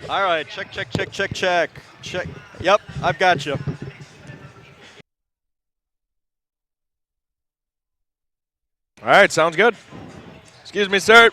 All right, check, check, check, check, check. Check. Yep, I've got you. All right, sounds good. Excuse me, sir.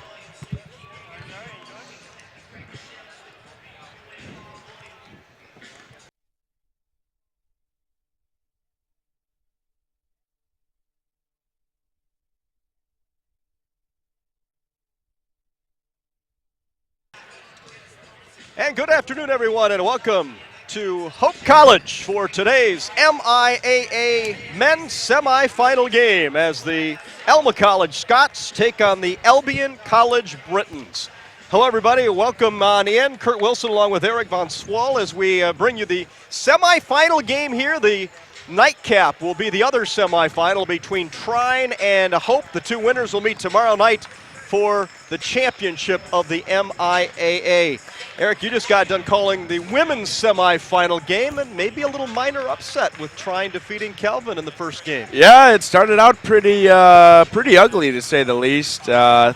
And good afternoon, everyone, and welcome to Hope College for today's MIAA men's semifinal game as the Alma College Scots take on the Albion College Britons. Hello, everybody. Welcome on in. Kurt Wilson along with Eric Von Swall as we bring you the semifinal game here. The nightcap will be the other semifinal between Trine and Hope. The two winners will meet tomorrow night for the championship of the MIAA. Eric, you just got done calling the women's semifinal game and maybe a little minor upset with Trine defeating Calvin in the first game. Yeah, it started out pretty ugly to say the least. 30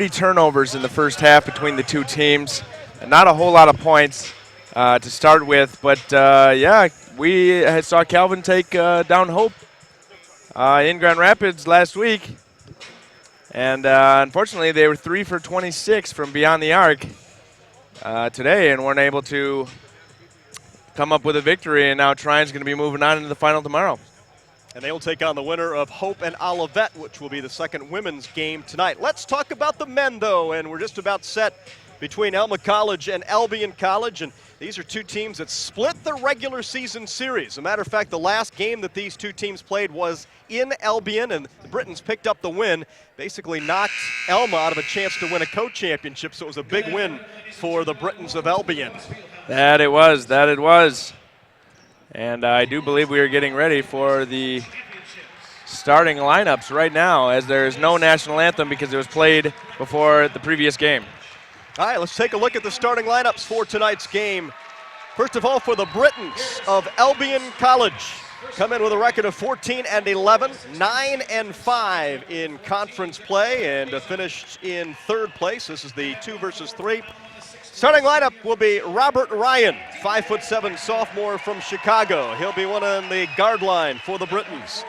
turnovers in the first half between the two teams. Not a whole lot of points to start with, but yeah, we saw Calvin take down Hope in Grand Rapids last week. And unfortunately, they were 3 for 26 from beyond the arc today and weren't able to come up with a victory. And now Trine's going to be moving on into the final tomorrow. And they will take on the winner of Hope and Olivet, which will be the second women's game tonight. Let's talk about the men, though, and we're just about set between Alma College and Albion College. And these are two teams that split the regular season series. As a matter of fact, the last game that these two teams played was in Albion, and the Britons picked up the win, basically knocked Alma out of a chance to win a co-championship, so it was a big win for the Britons of Albion. That it was. And I do believe we are getting ready for the starting lineups right now, as there is no national anthem because it was played before the previous game. All right, let's take a look at the starting lineups for tonight's game. First of all, for the Britons of Albion College, come in with a record of 14-11, 9-5 in conference play, and finished in third place. This is the 2 versus 3. Starting lineup will be Robert Ryan, 5'7" sophomore from Chicago. He'll be one on the guard line for the Britons.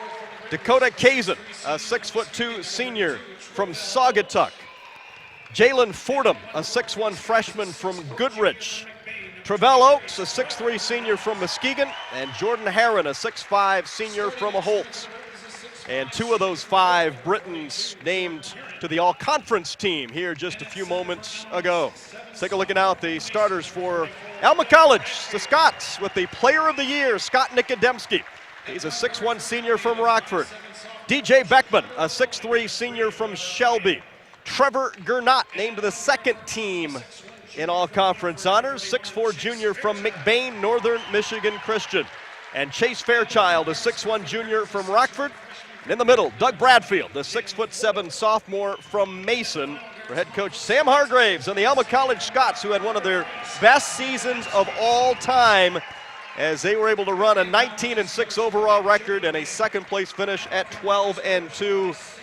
Dakota Kazin, a 6'2" senior from Saugatuck. Jalen Fordham, a 6'1" freshman from Goodrich. Travell Oaks, a 6'3" senior from Muskegon. And Jordan Herron, a 6'5" senior from Holtz. And two of those 5 Britons named to the all-conference team here just a few moments ago. Let's take a look now at the starters for Alma College, the Scots, with the Player of the Year, Scott Nikodemski. He's a 6'1" senior from Rockford. DJ Beckman, a 6'3" senior from Shelby. Trevor Gernot, named to the second team in all-conference honors, 6'4" junior from McBain Northern Michigan Christian. And Chase Fairchild, a 6'1" junior from Rockford. And in the middle, Doug Bradfield, the 6'7" sophomore from Mason, for head coach Sam Hargraves and the Alma College Scots, who had one of their best seasons of all time as they were able to run a 19-6 overall record and a second-place finish at 12-2.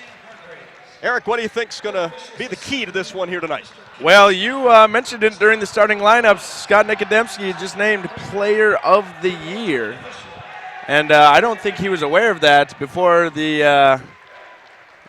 Eric, what do you think is going to be the key to this one here tonight? Well, you mentioned it during the starting lineups. Scott Nikodemski just named Player of the Year. And I don't think he was aware of that before the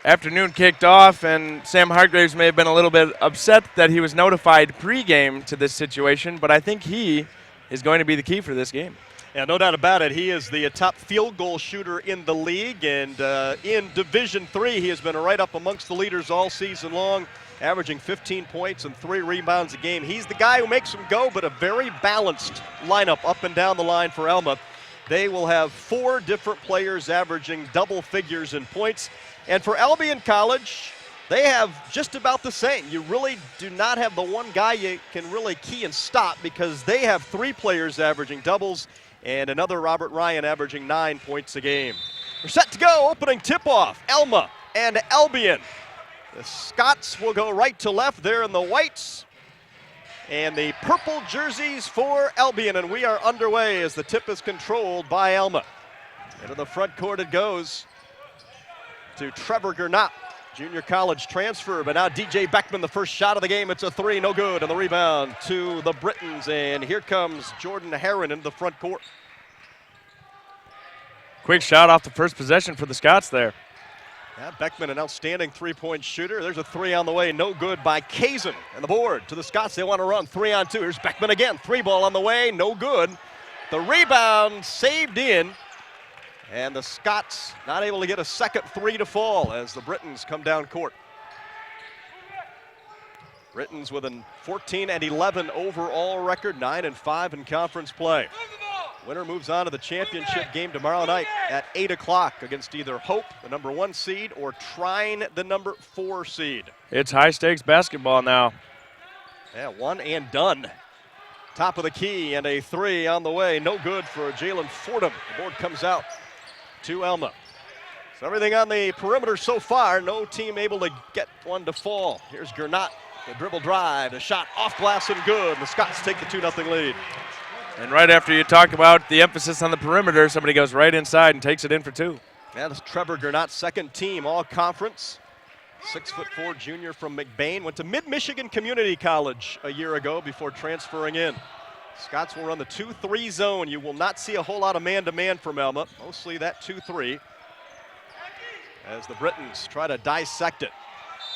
afternoon kicked off, and Sam Hargraves may have been a little bit upset that he was notified pregame to this situation, but I think he is going to be the key for this game. Yeah, no doubt about it. He is the top field goal shooter in the league, and in Division III, he has been right up amongst the leaders all season long, averaging 15 points and 3 rebounds a game. He's the guy who makes them go, but a very balanced lineup up and down the line for Alma. They will have 4 different players averaging double figures in points. And for Albion College, they have just about the same. You really do not have the one guy you can really key and stop because they have 3 players averaging doubles and another Robert Ryan averaging 9 points a game. We're set to go. Opening tip-off, Alma and Albion. The Scots will go right to left there in the whites. And the purple jerseys for Albion, and we are underway as the tip is controlled by Alma. Into the front court it goes to Trevor Gernot. Junior college transfer, but now DJ Beckman, the first shot of the game. It's a three, no good. And the rebound to the Britons. And here comes Jordan Herron into the front court. Quick shot off the first possession for the Scots there. Yeah, Beckman, an outstanding three-point shooter. There's a three on the way, no good by Kazin. And the board to the Scots, they want to run 3-on-2. Here's Beckman again, three ball on the way, no good. The rebound saved in. And the Scots not able to get a second three to fall as the Britons come down court. Britons with a 14-11 overall record, 9-5 in conference play. Winner moves on to the championship game tomorrow night at 8 o'clock against either Hope, the number 1 seed, or Trine, the number 4 seed. It's high-stakes basketball now. Yeah, one and done. Top of the key and a three on the way. No good for Jalen Fordham. The board comes out to Alma. So everything on the perimeter so far, no team able to get one to fall. Here's Gernot, the dribble drive, the shot off glass and good. The Scots take the 2-0 lead. And right after you talk about the emphasis on the perimeter, somebody goes right inside and takes it in for two. Yeah, that's Trevor Gernot, second team all-conference. 6'4" junior from McBain. Went to Mid-Michigan Community College a year ago before transferring in. Scots will run the 2-3 zone. You will not see a whole lot of man-to-man from Alma. Mostly that 2-3 as the Britons try to dissect it.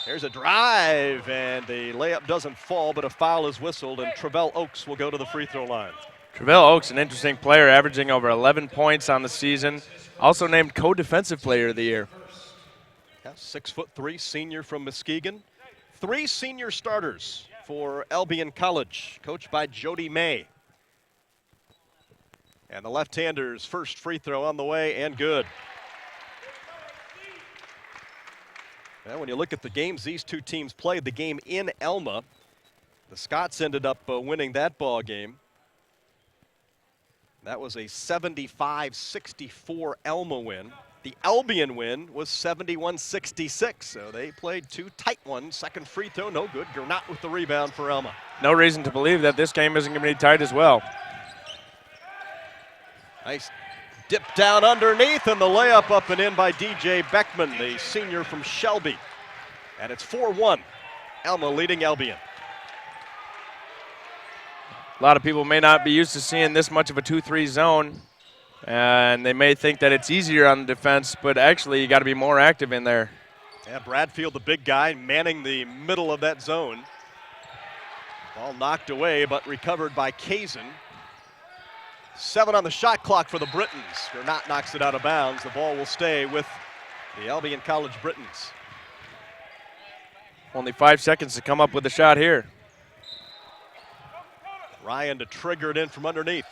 Here's a drive, and the layup doesn't fall, but a foul is whistled, and Travell Oaks will go to the free throw line. Travell Oaks, an interesting player, averaging over 11 points on the season. Also named co-defensive player of the year. Yeah, 6'3", senior from Muskegon. 3 senior starters for Albion College, coached by Jody May. And the left-hander's first free throw on the way, and good. Well, when you look at the games these two teams played, the game in Alma, the Scots ended up winning that ball game. That was a 75-64 Alma win. The Albion win was 71-66, so they played 2 tight ones. Second free throw, no good. Gernot with the rebound for Alma. No reason to believe that this game isn't going to be tight as well. Nice dip down underneath, and the layup up and in by DJ Beckman, the senior from Shelby. And it's 4-1, Alma leading Albion. A lot of people may not be used to seeing this much of a 2-3 zone, and they may think that it's easier on the defense, but actually you got to be more active in there. Yeah, Bradfield, the big guy, manning the middle of that zone. Ball knocked away, but recovered by Kazin. 7 on the shot clock for the Britons. Gernot knocks it out of bounds. The ball will stay with the Albion College Britons. Only 5 seconds to come up with a shot here. Ryan to trigger it in from underneath.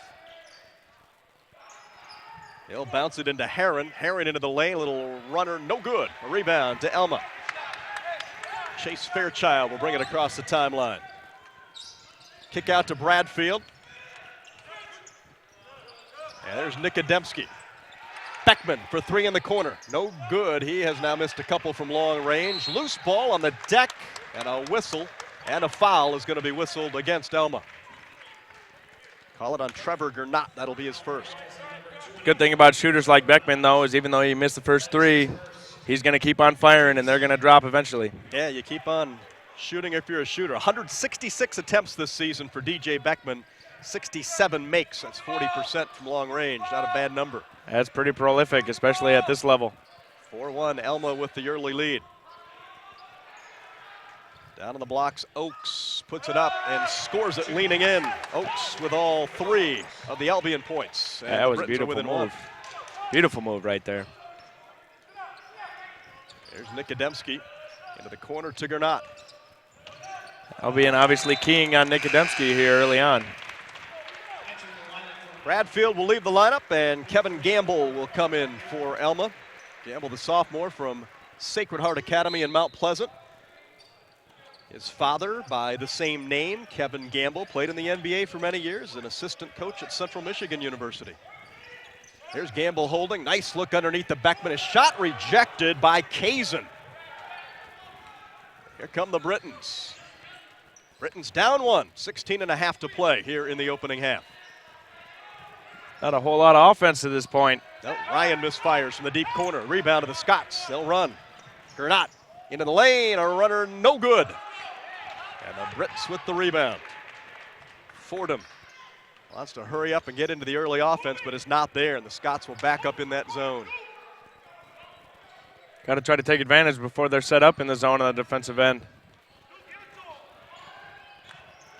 He'll bounce it into Herron. Herron into the lane, little runner, no good. A rebound to Alma. Chase Fairchild will bring it across the timeline. Kick out to Bradfield. And there's Nikodemski. Beckman for 3 in the corner. No good. He has now missed a couple from long range. Loose ball on the deck, and a whistle, and a foul is going to be whistled against Alma. Call it on Trevor Gernot. That'll be his first. Good thing about shooters like Beckman, though, is even though he missed the first 3, he's going to keep on firing, and they're going to drop eventually. Yeah, you keep on shooting if you're a shooter. 166 attempts this season for DJ Beckman. 67 makes. That's 40% from long range. Not a bad number. That's pretty prolific, especially at this level. 4-1, Alma with the early lead. Down on the blocks, Oaks puts it up and scores it leaning in. Oaks with all 3 of the Albion points. And that was a Britons beautiful move. Beautiful move right there. There's Nikodemski into the corner to Gernot. Albion obviously keying on Nikodemski here early on. Bradfield will leave the lineup, and Kevin Gamble will come in for Alma. Gamble, the sophomore from Sacred Heart Academy in Mount Pleasant. His father, by the same name, Kevin Gamble, played in the NBA for many years, an assistant coach at Central Michigan University. Here's Gamble holding. Nice look underneath the Beckman. A shot rejected by Kazin. Here come the Britons. Britons down 1, 16.5 to play here in the opening half. Not a whole lot of offense to this point. No, Ryan misfires from the deep corner. Rebound to the Scots. They'll run. Gernot Into the lane, a runner, no good. And the Brits with the rebound. Fordham wants to hurry up and get into the early offense, but it's not there, and the Scots will back up in that zone. Got to try to take advantage before they're set up in the zone on the defensive end.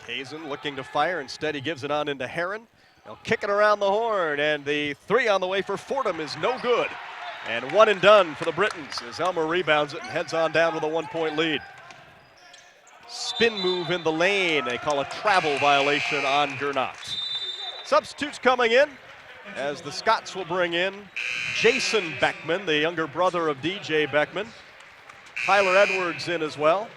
Kazan looking to fire. Instead, he gives it on into Heron. They'll kick it around the horn, and the three on the way for Fordham is no good. And one and done for the Britons as Alma rebounds it and heads on down with a 1-point lead. Spin move in the lane. They call a travel violation on Gernot. Substitutes coming in as the Scots will bring in Jason Beckman, the younger brother of DJ Beckman. Tyler Edwards in as well.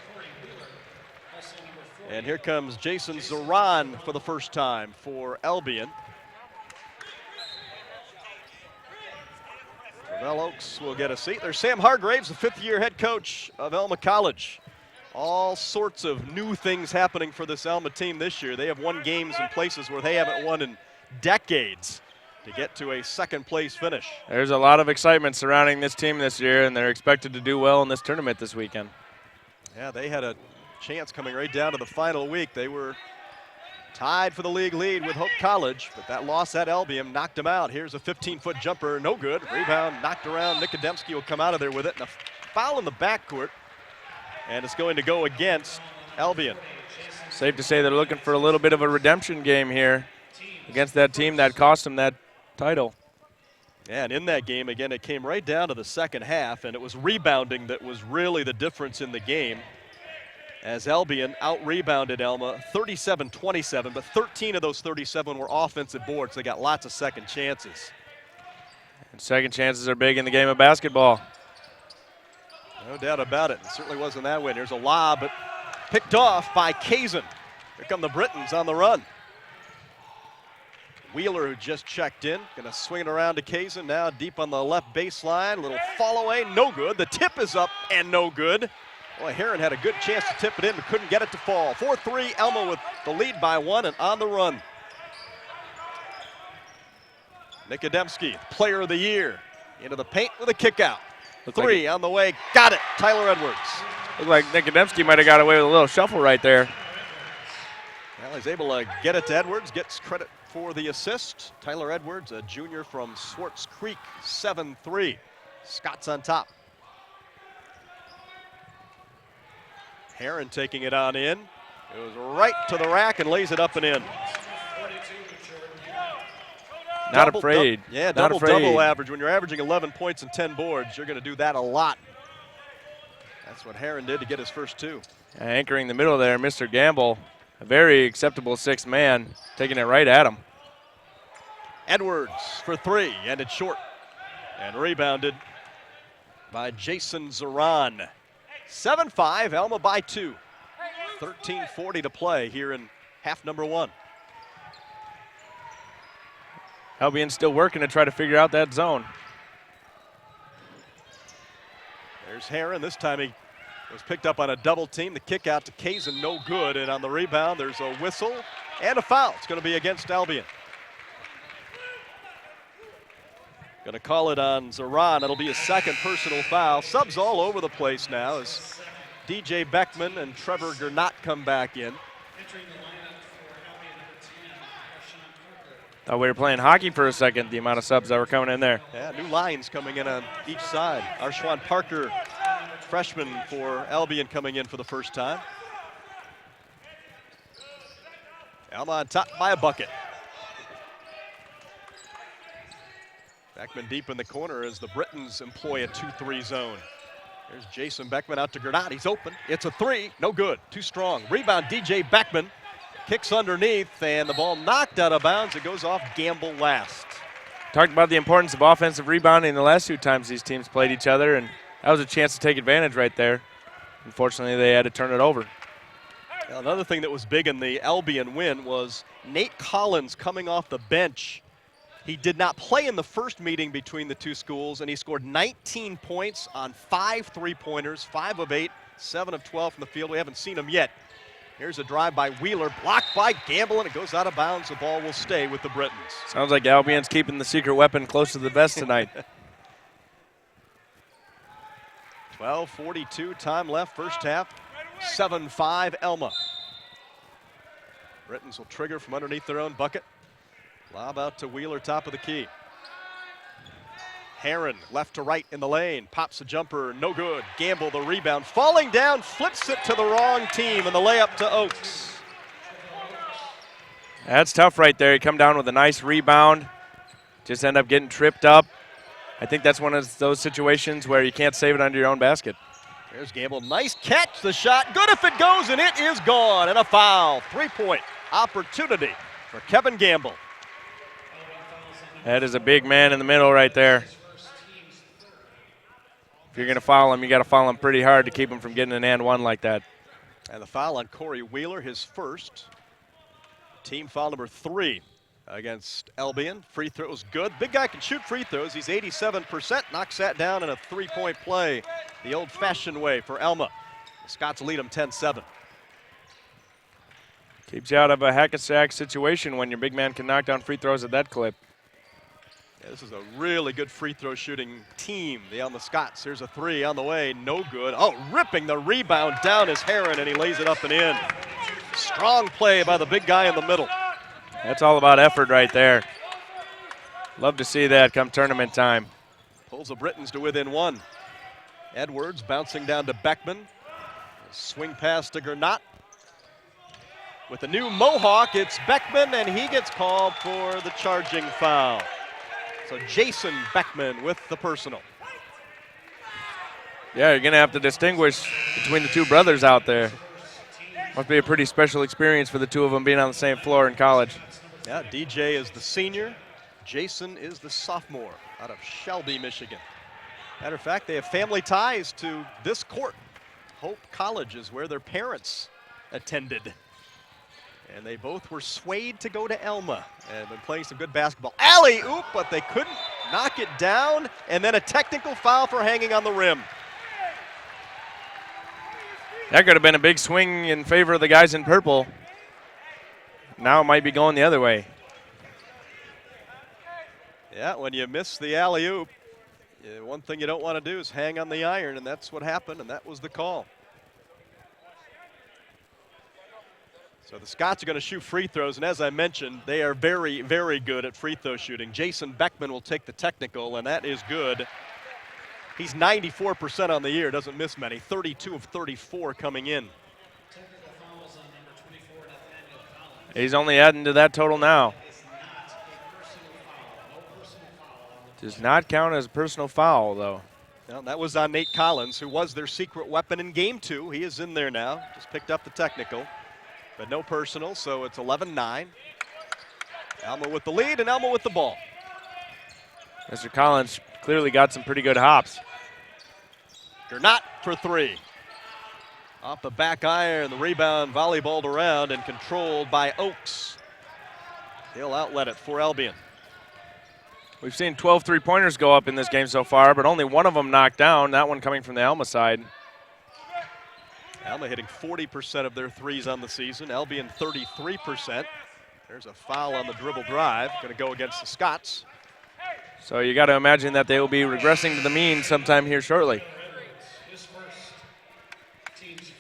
And here comes Jason Zoran for the first time for Albion. Ravel Oaks will get a seat. There's Sam Hargraves, the fifth-year head coach of Alma College. All sorts of new things happening for this Alma team this year. They have won games in places where they haven't won in decades to get to a second-place finish. There's a lot of excitement surrounding this team this year, and they're expected to do well in this tournament this weekend. Yeah, they had a chance coming right down to the final week. They were tied for the league lead with Hope College, but that loss at Albion knocked them out. Here's a 15-foot jumper, no good. Rebound knocked around. Nikodemski will come out of there with it, and a foul in the backcourt, and it's going to go against Albion. Safe to say they're looking for a little bit of a redemption game here against that team that cost them that title. Yeah, and in that game, again, it came right down to the second half, and it was rebounding that was really the difference in the game, as Albion out-rebounded Alma 37-27, but 13 of those 37 were offensive boards. They got lots of second chances. And second chances are big in the game of basketball. No doubt about it. It certainly wasn't that way. There's a lob, but picked off by Kazan. Here come the Britons on the run. Wheeler, who just checked in, going to swing it around to Kazan now deep on the left baseline. Little fall away, no good. The tip is up and no good. Boy, Heron had a good chance to tip it in, but couldn't get it to fall. 4-3, Alma with the lead by one and on the run. Nikodemski, player of the year, into the paint with a kick out. Three on the way, got it, Tyler Edwards. Looked like Nikodemski might have got away with a little shuffle right there. Well, he's able to get it to Edwards, gets credit for the assist. Tyler Edwards, a junior from Swartz Creek, 7-3. Scots on top. Heron taking it on in. It was right to the rack and lays it up and in. Not afraid. Yeah, not double average. When you're averaging 11 points and 10 boards, you're going to do that a lot. That's what Heron did to get his first two. Anchoring the middle there, Mr. Gamble, a very acceptable sixth man, taking it right at him. Edwards for three, and it's short. And rebounded by Jason Zoran. 7-5, Alma by two. 13:40 to play here in half number one. Albion still working to try to figure out that zone. There's Heron. This time he was picked up on a double team. The kick out to Kazan, no good. And on the rebound, there's a whistle and a foul. It's going to be against Albion. Going to call it on Zoran. It'll be his second personal foul. Subs all over the place now as DJ Beckman and Trevor Gernot come back in. Thought we were playing hockey for a second, the amount of subs that were coming in there. Yeah, new lines coming in on each side. Arshwan Parker, freshman for Albion, coming in for the first time. Alma on top by a bucket. Beckman deep in the corner as the Britons employ a 2-3 zone. There's Jason Beckman out to Gernot. He's open. It's a three. No good. Too strong. Rebound, DJ Beckman. Kicks underneath, and the ball knocked out of bounds. It goes off Gamble last. Talked about the importance of offensive rebounding the last two times these teams played each other, and that was a chance to take advantage right there. Unfortunately, they had to turn it over. Now, another thing that was big in the Albion win was Nate Collins coming off the bench. He did not play in the first meeting between the two schools, and he scored 19 points on 5 3-pointers, 5 of 8, 7 of 12 from the field. We haven't seen him yet. Here's a drive by Wheeler, blocked by Gamble, and it goes out of bounds. The ball will stay with the Britons. Sounds like Albion's keeping the secret weapon close to the vest tonight. 12:42 time left, first half. 7-5 Alma. Britons will trigger from underneath their own bucket. Lob out to Wheeler, top of the key. Heron, left to right in the lane, pops a jumper, no good. Gamble the rebound, falling down, flips it to the wrong team, and the layup to Oaks. That's tough right there. You come down with a nice rebound, just end up getting tripped up. I think that's one of those situations where you can't save it under your own basket. There's Gamble, nice catch, the shot, good if it goes, and it is gone, and a foul. 3-point opportunity for Kevin Gamble. That is a big man in the middle right there. If you're going to foul him, you got to foul him pretty hard to keep him from getting an and one like that. And the foul on Corey Wheeler, his first. Team foul number 3 against Albion. Free throws good. Big guy can shoot free throws. He's 87%. Knocks that down in a 3-point play the old-fashioned way for Alma. The Scots lead them 10-7. Keeps you out of a hack-a-sack situation when your big man can knock down free throws at that clip. Yeah, this is a really good free throw shooting team, the Alma Scots. Here's a 3 on the way, no good. Oh, ripping the rebound down is Heron, and he lays it up and in. Strong play by the big guy in the middle. That's all about effort right there. Love to see that come tournament time. Pulls the Britons to within 1. Edwards bouncing down to Beckman. Swing pass to Gernot. With the new Mohawk, it's Beckman, and he gets called for the charging foul. So Jason Beckman with the personal. Yeah, you're going to have to distinguish between the two brothers out there. Must be a pretty special experience for the two of them being on the same floor in college. Yeah, DJ is the senior. Jason is the sophomore out of Shelby, Michigan. Matter of fact, they have family ties to this court. Hope College is where their parents attended. And they both were swayed to go to Alma and been playing some good basketball. Alley-oop, but they couldn't knock it down. And then a technical foul for hanging on the rim. That could have been a big swing in favor of the guys in purple. Now it might be going the other way. Yeah, when you miss the alley-oop, one thing you don't want to do is hang on the iron, and that's what happened, and that was the call. So the Scots are going to shoot free throws, and as I mentioned, they are very, very good at free throw shooting. Jason Beckman will take the technical, and that is good. He's 94% on the year, doesn't miss many. 32 of 34 coming in. He's only adding to that total now. Does not count as a personal foul, though. Well, that was on Nate Collins, who was their secret weapon in Game 2. He is in there now, just picked up the technical. But no personal, so it's 11-9. Alma with the lead and Alma with the ball. Mr. Collins clearly got some pretty good hops. Gernot for 3. Off the back iron, the rebound volleyballed around and controlled by Oaks. They'll outlet it for Albion. We've seen 12 three-pointers go up in this game so far, but only one of them knocked down, that one coming from the Alma side. Alma hitting 40% of their threes on the season. Albion 33%. There's a foul on the dribble drive. Going to go against the Scots. So you got to imagine that they will be regressing to the mean sometime here shortly.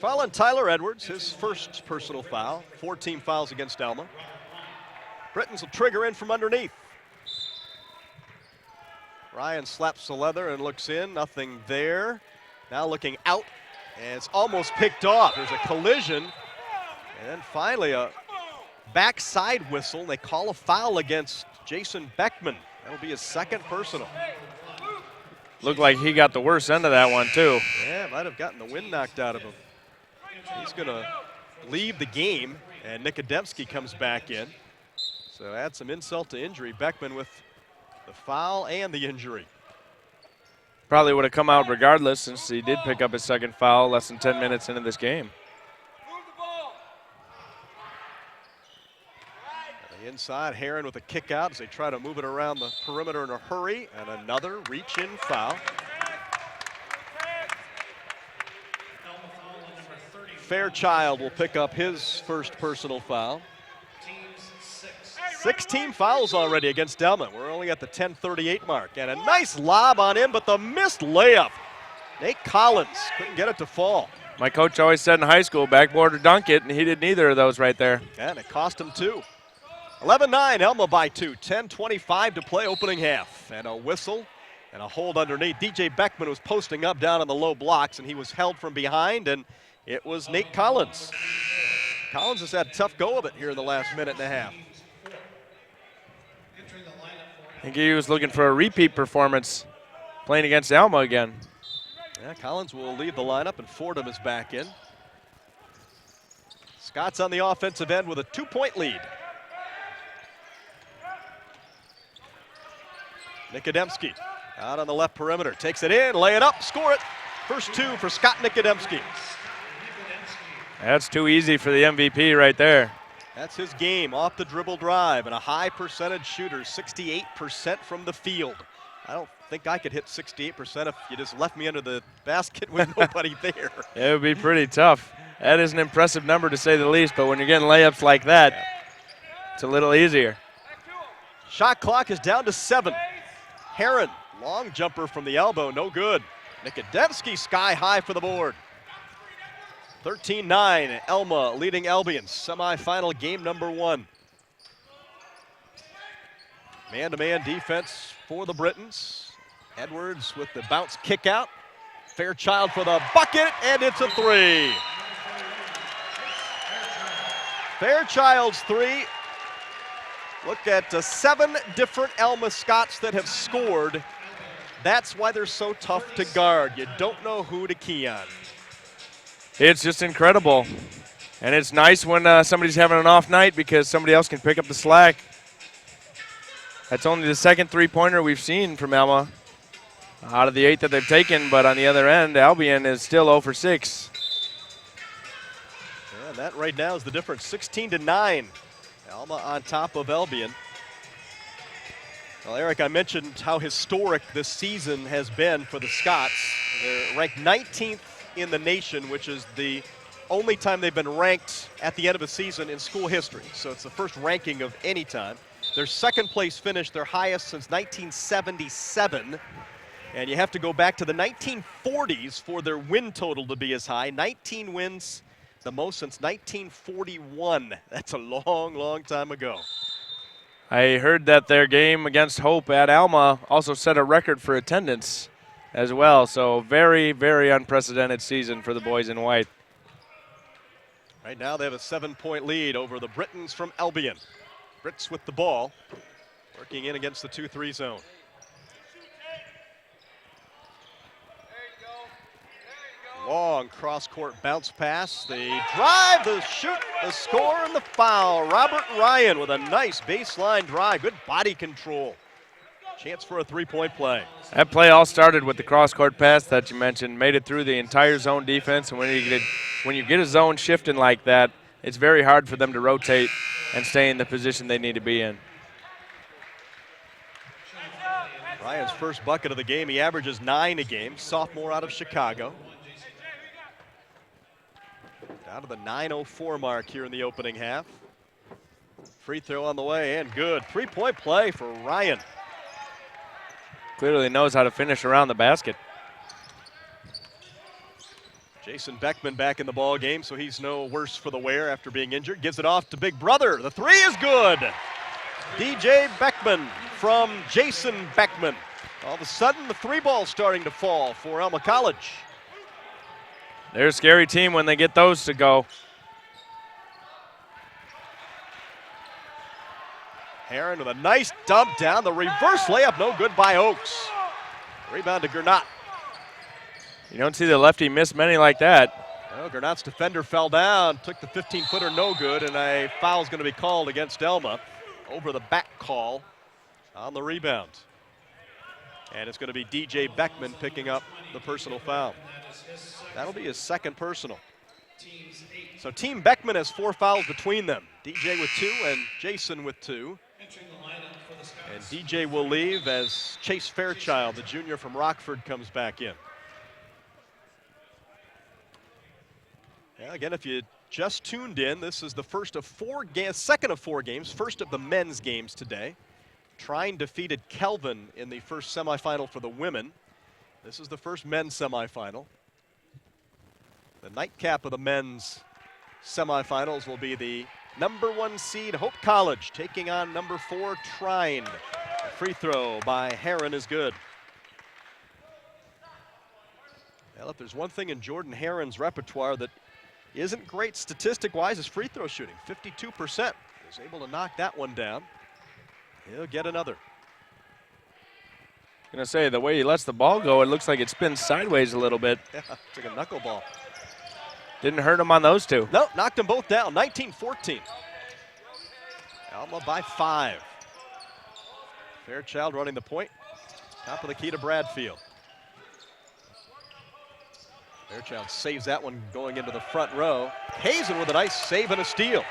Foul on Tyler Edwards, his first personal foul. 14 fouls against Alma. Britons will trigger in from underneath. Ryan slaps the leather and looks in. Nothing there. Now looking out. And it's almost picked off. There's a collision. And then finally a backside whistle. They call a foul against Jason Beckman. That'll be his second personal. Looked like he got the worst end of that one, too. Yeah, might have gotten the wind knocked out of him. He's going to leave the game, and Nikodemski comes back in. So add some insult to injury. Beckman with the foul and the injury. Probably would have come out regardless since he did pick up his second foul less than 10 minutes into this game. Inside, Heron with a kick out as they try to move it around the perimeter in a hurry, and another reach-in foul. Fairchild will pick up his first personal foul. 16 fouls already against Alma. We're only at the 10:38 mark, and a nice lob on him, but the missed layup Nate Collins couldn't get it to fall. My coach always said in high school, backboard or dunk it, and he did neither of those right there. And it cost him 2. 11-9, Alma by 2. 10:25 to play opening half. And a whistle and a hold underneath. DJ Beckman was posting up down on the low blocks, and he was held from behind, and it was Nate Collins. Collins has had a tough go of it here in the last minute and a half. I think he was looking for a repeat performance playing against Alma again. Yeah, Collins will leave the lineup, and Fordham is back in. Scott's on the offensive end with a 2-point lead. Nikodemski out on the left perimeter. Takes it in, lay it up, score it. First 2 for Scott Nikodemski. That's too easy for the MVP right there. That's his game, off the dribble drive, and a high percentage shooter, 68% from the field. I don't think I could hit 68% if you just left me under the basket with nobody there. It would be pretty tough. That is an impressive number to say the least, but when you're getting layups like that, it's a little easier. Shot clock is down to 7. Heron, long jumper from the elbow, no good. Nikodemski sky high for the board. 13-9, Alma leading Albion, semifinal game number 1. Man-to-man defense for the Britons. Edwards with the bounce kick out. Fairchild for the bucket, and it's a 3. Fairchild's 3. Look at 7 different Alma Scots that have scored. That's why they're so tough to guard. You don't know who to key on. It's just incredible. And it's nice when somebody's having an off night because somebody else can pick up the slack. That's only the second three-pointer we've seen from Alma out of the 8 that they've taken, but on the other end, Albion is still 0 for 6. And that right now is the difference, 16-9. Alma on top of Albion. Well, Eric, I mentioned how historic this season has been for the Scots. They're ranked 19th in the nation, which is the only time they've been ranked at the end of a season in school history. So it's the first ranking of any time. Their second place finish, their highest since 1977. And you have to go back to the 1940s for their win total to be as high. 19 wins, the most since 1941. That's a long, long time ago. I heard that their game against Hope at Alma also set a record for attendance as well. So very, very unprecedented season for the boys in white. Right now they have a 7-point lead over the Britons from Albion. Brits with the ball, working in against the 2-3 zone. Long cross-court bounce pass. The drive, the shoot, the score, and the foul. Robert Ryan with a nice baseline drive. Good body control. Chance for a 3-point play. That play all started with the cross-court pass that you mentioned. Made it through the entire zone defense, and when you get a zone shifting like that, it's very hard for them to rotate and stay in the position they need to be in. Ryan's first bucket of the game. He averages 9 a game. Sophomore out of Chicago. Down to the 9:04 mark here in the opening half. Free throw on the way and good. 3-point play for Ryan. Clearly knows how to finish around the basket. Jason Beckman back in the ball game, so he's no worse for the wear after being injured. Gives it off to Big Brother. The 3 is good. DJ Beckman from Jason Beckman. All of a sudden, the 3 ball's starting to fall for Alma College. They're a scary team when they get those to go. Heron with a nice dump down. The reverse layup, no good by Oaks. Rebound to Gernot. You don't see the lefty miss many like that. Well, Gernot's defender fell down, took the 15-footer no good, and a foul's going to be called against Alma. Over the back call on the rebound. And it's going to be DJ Beckman picking up the personal foul. That'll be his second personal. So Team Beckman has 4 fouls between them. DJ with 2 and Jason with 2. And DJ will leave as Chase Fairchild, the junior from Rockford, comes back in. Yeah, again, if you just tuned in, this is the second of 4 games, first of the men's games today. Trine defeated Kelvin in the first semifinal for the women. This is the first men's semifinal. The nightcap of the men's semifinals will be the #1 seed Hope College taking on #4 Trine. The free throw by Herron is good. Well, if there's one thing in Jordan Herron's repertoire that isn't great statistic-wise, is free throw shooting. 52%. Is able to knock that one down. He'll get another. I'm gonna say the way he lets the ball go, it looks like it spins sideways a little bit. Yeah, it's like a knuckleball. Didn't hurt him on those two. No, knocked them both down. 19-14. Alma by 5. Fairchild running the point. Top of the key to Bradfield. Fairchild saves that one going into the front row. Hazen with a nice save and a steal.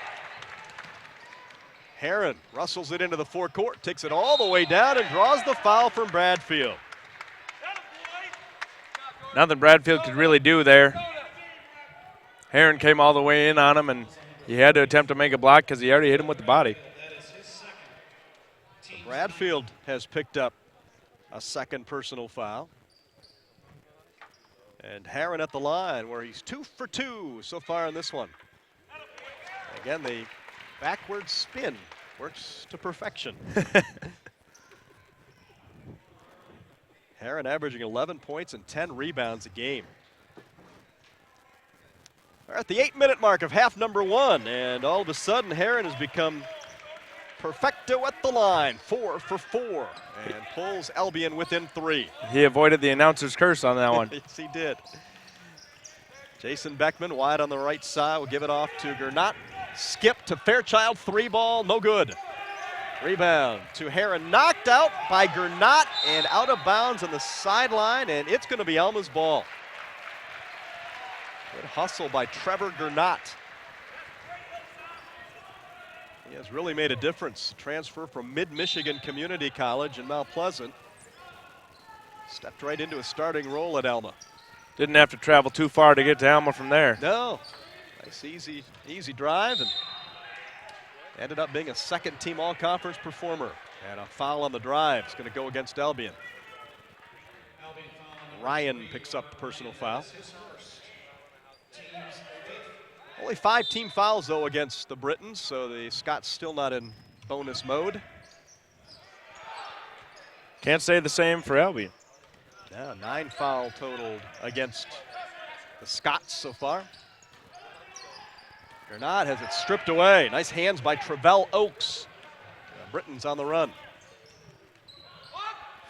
Herron rustles it into the forecourt, takes it all the way down and draws the foul from Bradfield. Nothing Bradfield could really do there. Herron came all the way in on him, and he had to attempt to make a block because he already hit him with the body. Bradfield has picked up a second personal foul. And Herron at the line where he's 2 for 2 so far in this one. Again, the backward spin works to perfection. Herron averaging 11 points and 10 rebounds a game. We're at the 8-minute mark of half #1, and all of a sudden Herron has become perfecto at the line, 4 for 4, and pulls Albion within 3. He avoided the announcer's curse on that one. Yes, he did. Jason Beckman wide on the right side will give it off to Gernot. Skip to Fairchild, 3 ball, no good. Rebound to Herron, knocked out by Gernot and out of bounds on the sideline, and it's going to be Alma's ball. Good hustle by Trevor Gernot. He has really made a difference. Transfer from Mid-Michigan Community College in Mount Pleasant. Stepped right into a starting role at Alma. Didn't have to travel too far to get to Alma from there. No, nice easy drive, and ended up being a second-team all-conference performer. And a foul on the drive is going to go against Albion. Ryan picks up the personal foul. Only 5 team fouls, though, against the Britons, so the Scots still not in bonus mode. Can't say the same for Albion. Yeah, 9 foul totaled against the Scots so far. Gernot has it stripped away. Nice hands by Travell Oakes. Britons on the run.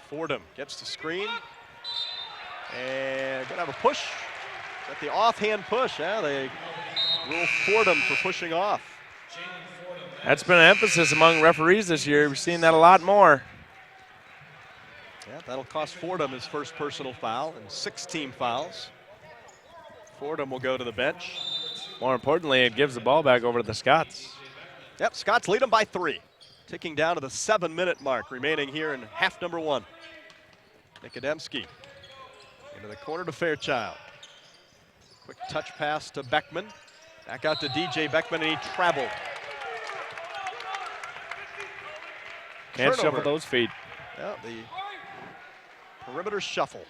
Fordham gets the screen. And gonna have a push. Got the offhand push. Yeah, they rule Fordham for pushing off. That's been an emphasis among referees this year. We've seen that a lot more. Yeah, that'll cost Fordham his first personal foul and 6 team fouls. Fordham will go to the bench. More importantly, it gives the ball back over to the Scots. Yep, Scots lead them by 3. Ticking down to the 7-minute mark remaining here in half #1. Nikodemski into the corner to Fairchild. Quick touch pass to Beckman. Back out to DJ Beckman, and he traveled. Can't Turnover. shuffle those feet. Yeah, the perimeter shuffle.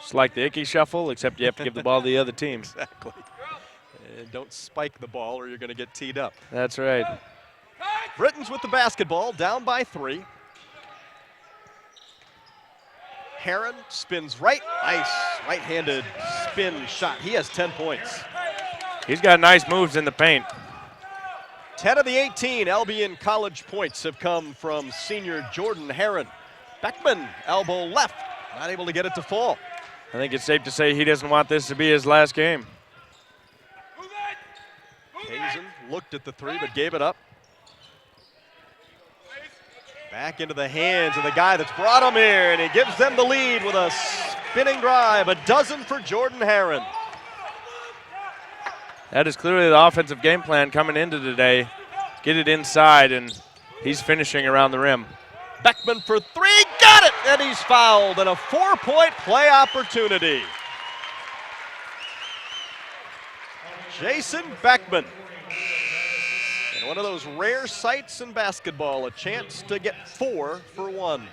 It's like the Icky shuffle, except you have to give the ball to the other team. Exactly. And don't spike the ball or you're going to get teed up. That's right. Britons with the basketball, down by 3. Herron spins right. Nice right-handed spin shot. He has 10 points. He's got nice moves in the paint. 10 of the 18 Albion College points have come from senior Jordan Herron. Beckman, elbow left, not able to get it to fall. I think it's safe to say he doesn't want this to be his last game. Hazen looked at the 3 but gave it up. Back into the hands of the guy that's brought him here, and he gives them the lead with a spinning drive. A dozen for Jordan Herron. That is clearly the offensive game plan coming into today. Get it inside, and he's finishing around the rim. Beckman for 3, got it, and he's fouled, and a 4-point play opportunity. Jason Beckman. And one of those rare sights in basketball, a chance to get 4 for 1.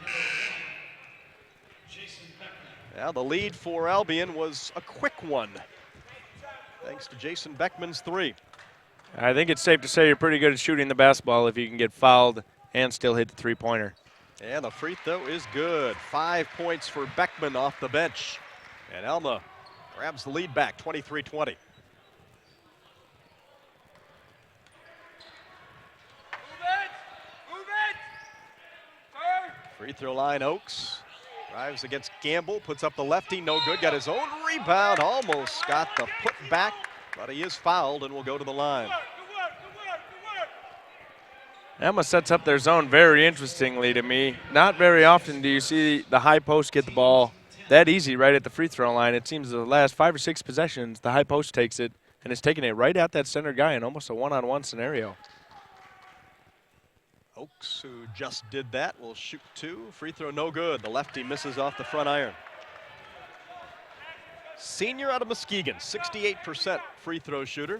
Now the lead for Albion was a quick one, thanks to Jason Beckman's three. I think it's safe to say you're pretty good at shooting the basketball if you can get fouled and still hit the three-pointer. And the free throw is good. 5 points for Beckman off the bench. And Alma grabs the lead back, 23-20. Free throw line, Oaks. Drives against Gamble, puts up the lefty, no good. Got his own rebound, almost got the put back, but he is fouled and will go to the line. Alma sets up their zone very interestingly to me. Not very often do you see the high post get the ball that easy right at the free throw line. It seems the last 5 or 6 possessions, the high post takes it and is taking it right at that center guy in almost a one-on-one scenario. Oaks, who just did that, will shoot 2. Free throw no good. The lefty misses off the front iron. Senior out of Muskegon, 68% free throw shooter.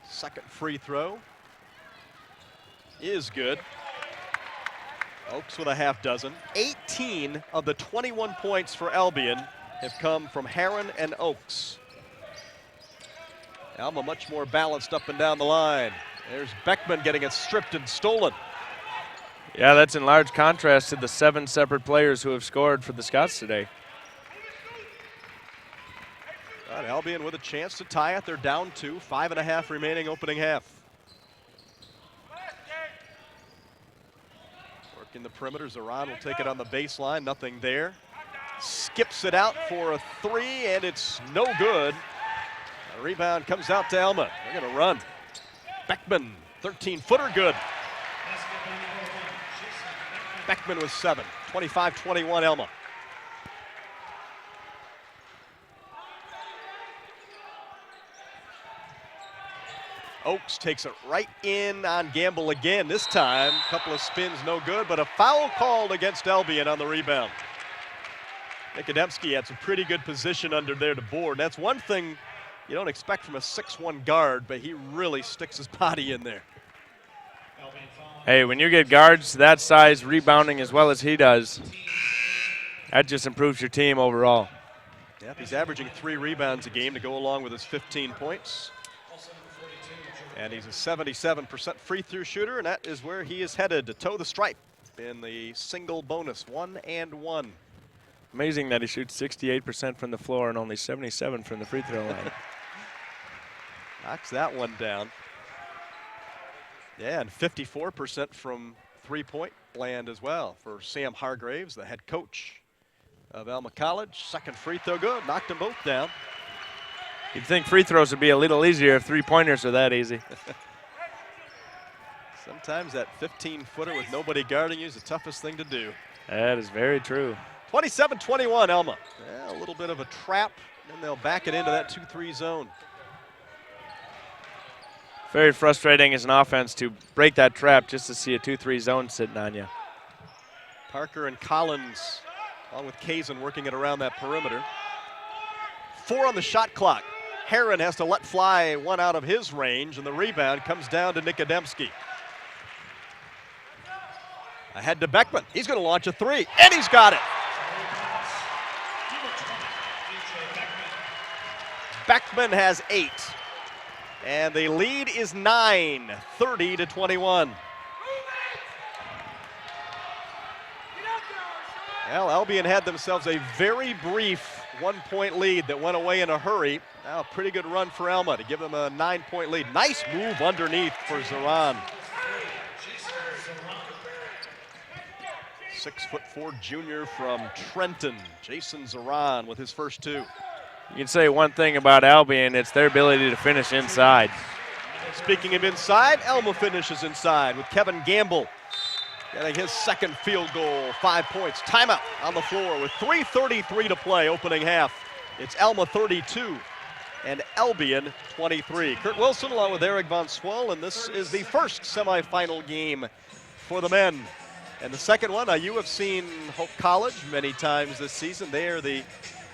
Second free throw is good. Oaks with a half dozen. 18 of the 21 points for Albion have come from Herron and Oaks. Alma much more balanced up and down the line. There's Beckman getting it stripped and stolen. Yeah, that's in large contrast to the 7 separate players who have scored for the Scots today. But Albion with a chance to tie it. They're down 2, 5.5 remaining opening half. Working the perimeter, Zaran will take it on the baseline, nothing there. Skips it out for a 3, and it's no good. The rebound comes out to Alma. They're going to run. Beckman, 13-footer, good. Beckman with 7, 25-21 Alma. Oaks takes it right in on Gamble again. This time, a couple of spins, no good, but a foul called against Albion on the rebound. Nikodemski had some pretty good position under there to board. That's one thing you don't expect from a 6'1" guard, but he really sticks his body in there. Hey, when you get guards that size rebounding as well as he does, that just improves your team overall. Yep, he's averaging 3 rebounds a game to go along with his 15 points. And he's a 77% free throw shooter, and that is where he is headed, to toe the stripe in the single bonus, 1 and 1. Amazing that he shoots 68% from the floor and only 77 from the free throw line. Knocks that one down. Yeah, and 54% from three-point land as well for Sam Hargraves, the head coach of Alma College. Second free throw good, knocked them both down. You'd think free throws would be a little easier if three-pointers are that easy. Sometimes that 15-footer with nobody guarding you is the toughest thing to do. That is very true. 27-21 Alma. Yeah, a little bit of a trap, and they'll back it into that 2-3 zone. Very frustrating as an offense to break that trap just to see a 2-3 zone sitting on you. Parker and Collins, along with Kazan, working it around that perimeter. 4 on the shot clock. Herron has to let fly one out of his range, and the rebound comes down to Nikodemski. Ahead to Beckman. He's going to launch a 3, and he's got it. Beckman has 8. And the lead is 9, 30-21. Well, Albion had themselves a very brief 1-point lead that went away in a hurry. Now a pretty good run for Alma to give them a 9-point lead. Nice move underneath for Zaran. 6'4" junior from Trenton, Jason Zaran with his first 2. You can say one thing about Albion, it's their ability to finish inside. Speaking of inside, Alma finishes inside with Kevin Gamble getting his second field goal, 5 points. Timeout on the floor with 3:33 to play, opening half. It's Alma 32 and Albion 23. Kurt Wilson along with Eric Von Swell, and this is the first semifinal game for the men. And the second one, you have seen Hope College many times this season. They are the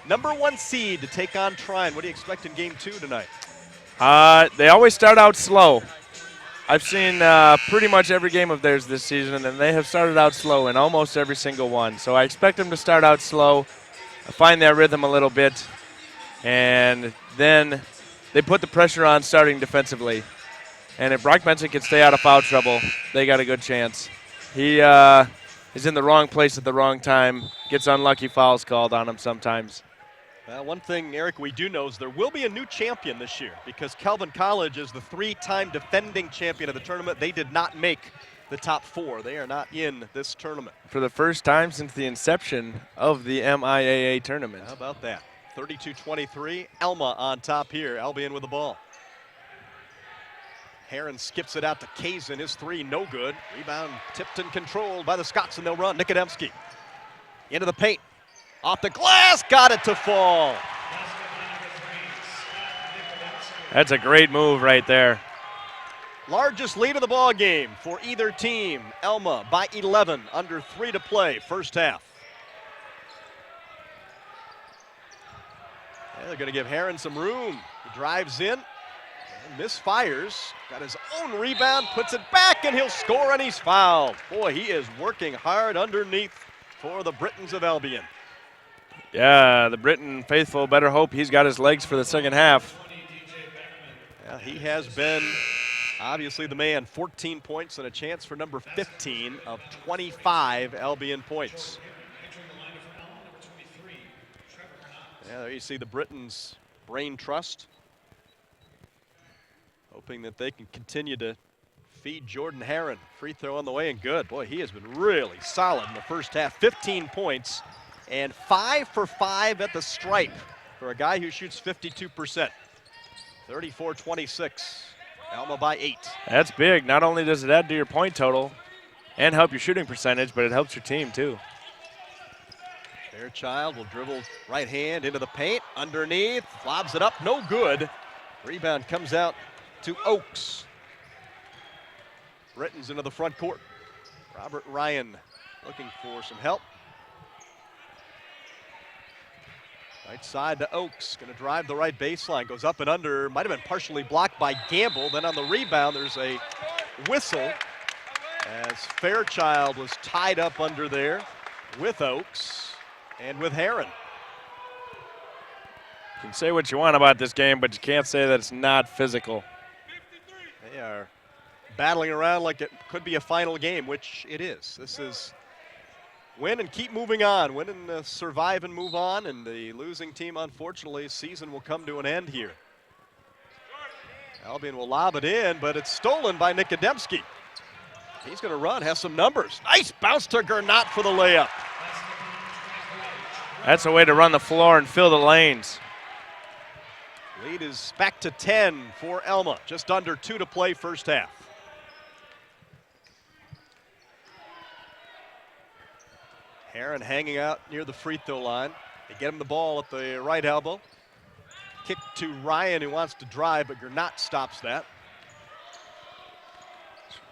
#1 seed to take on Trine. What do you expect in game 2 tonight? They always start out slow. I've seen pretty much every game of theirs this season, and they have started out slow in almost every single one. So I expect them to start out slow, find their rhythm a little bit, and then they put the pressure on starting defensively. And if Brock Benson can stay out of foul trouble, they got a good chance. He is in the wrong place at the wrong time, gets unlucky fouls called on him sometimes. Well, one thing, Eric, we do know is there will be a new champion this year because Calvin College is the 3-time defending champion of the tournament. They did not make the top 4. They are not in this tournament. For the first time since the inception of the MIAA tournament. How about that? 32-23, Alma on top here, Albion with the ball. Heron skips it out to Kazin, his 3, no good. Rebound tipped and controlled by the Scots, and they'll run. Nikodemski into the paint. Off the glass, got it to fall. That's a great move right there. Largest lead of the ball game for either team. Alma by 11, under 3 to play, first half. Yeah, they're going to give Heron some room. He drives in and misfires. Got his own rebound, puts it back, and he'll score, and he's fouled. Boy, he is working hard underneath for the Britons of Albion. Yeah, the Briton faithful better hope he's got his legs for the second half. Yeah, he has been obviously the man. 14 points and a chance for number 15 of 25 Albion points. Yeah, there you see the Britons' brain trust, hoping that they can continue to feed Jordan Heron. Free throw on the way and good. Boy, he has been really solid in the first half. 15 points and 5 for 5 at the stripe for a guy who shoots 52%. 34-26, Alma by 8. That's big. Not only does it add to your point total and help your shooting percentage, but it helps your team too. Fairchild will dribble right hand into the paint, underneath, lobs it up, no good. Rebound comes out to Oaks. Britons into the front court. Robert Ryan looking for some help. Right side to Oaks, going to drive the right baseline, goes up and under, might have been partially blocked by Gamble. Then on the rebound, there's a whistle as Fairchild was tied up under there with Oaks and with Heron. You can say what you want about this game, but you can't say that it's not physical. They are battling around like it could be a final game, which it is. This is win and keep moving on, win and survive and move on, and the losing team, unfortunately, season will come to an end here. Albion will lob it in, but it's stolen by Nikodemski. He's going to run, has some numbers. Nice bounce to Gernot for the layup. That's a way to run the floor and fill the lanes. Lead is back to 10 for Alma, just under 2 to play first half. Heron hanging out near the free throw line. They get him the ball at the right elbow. Kick to Ryan, who wants to drive, but Gernot stops that.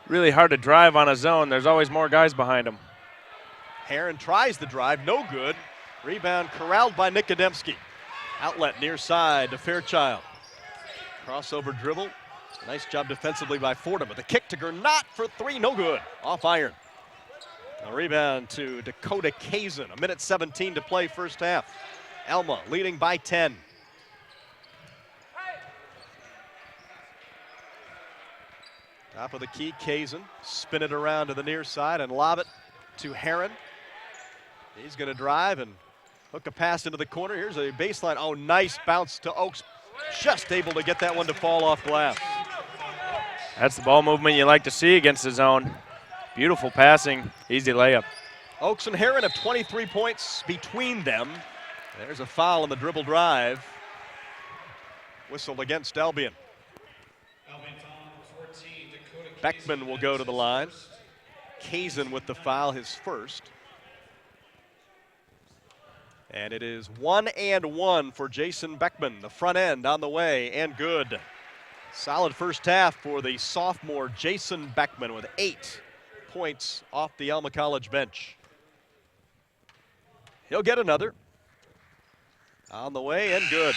Really hard to drive on a zone. There's always more guys behind him. Heron tries the drive, no good. Rebound corralled by Nikodemski. Outlet near side to Fairchild. Crossover dribble. Nice job defensively by Fordham, but the kick to Gernot for 3, no good. Off iron. A rebound to Dakota Kazin. 1:17 to play first half. Alma leading by 10. Top of the key, Kazin. Spin it around to the near side and lob it to Heron. He's going to drive and hook a pass into the corner. Here's a baseline. Oh, nice bounce to Oaks. Just able to get that one to fall off glass. That's the ball movement you like to see against the zone. Beautiful passing, easy layup. Oaks and Heron have 23 points between them. There's a foul on the dribble drive. Whistled against Albion. Beckman will go to the line. Kazin with the foul, his first. And it is 1-1 for Jason Beckman. The front end on the way and good. Solid first half for the sophomore Jason Beckman with 8 points off the Alma College bench. He'll get another. On the way and good.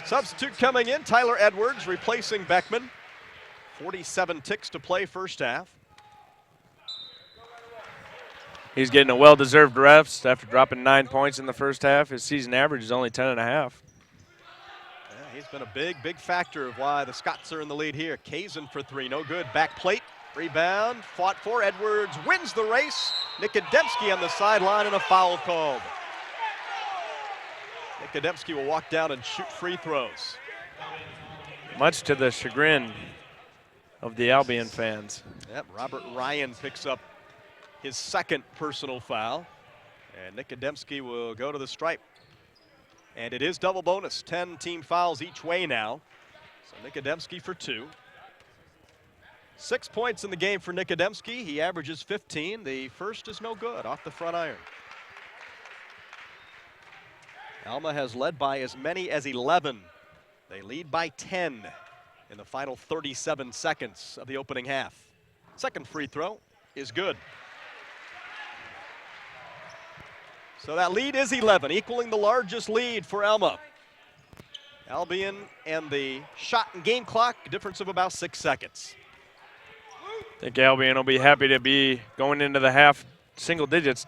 Substitute coming in, Tyler Edwards replacing Beckman. 47 ticks to play first half. He's getting a well-deserved rest after dropping 9 points in the first half. His season average is only 10.5. Yeah, he's been a big factor of why the Scots are in the lead here. Kazin for three, no good. Back plate, rebound, fought for. Edwards wins the race. Nikodemski on the sideline and a foul called. Nikodemski will walk down and shoot free throws. Much to the chagrin of the Albion fans. Yep, Robert Ryan picks up his second personal foul. And Nikodemski will go to the stripe. And it is double bonus, 10 team fouls each way now. So Nikodemski for two. 6 points in the game for Nikodemski. He averages 15. The first is no good off the front iron. Alma has led by as many as 11. They lead by 10 in the final 37 seconds of the opening half. Second free throw is good. So that lead is 11, equaling the largest lead for Alma. Albion and the shot and game clock, difference of about 6 seconds. I think Albion will be happy to be going into the half single digits.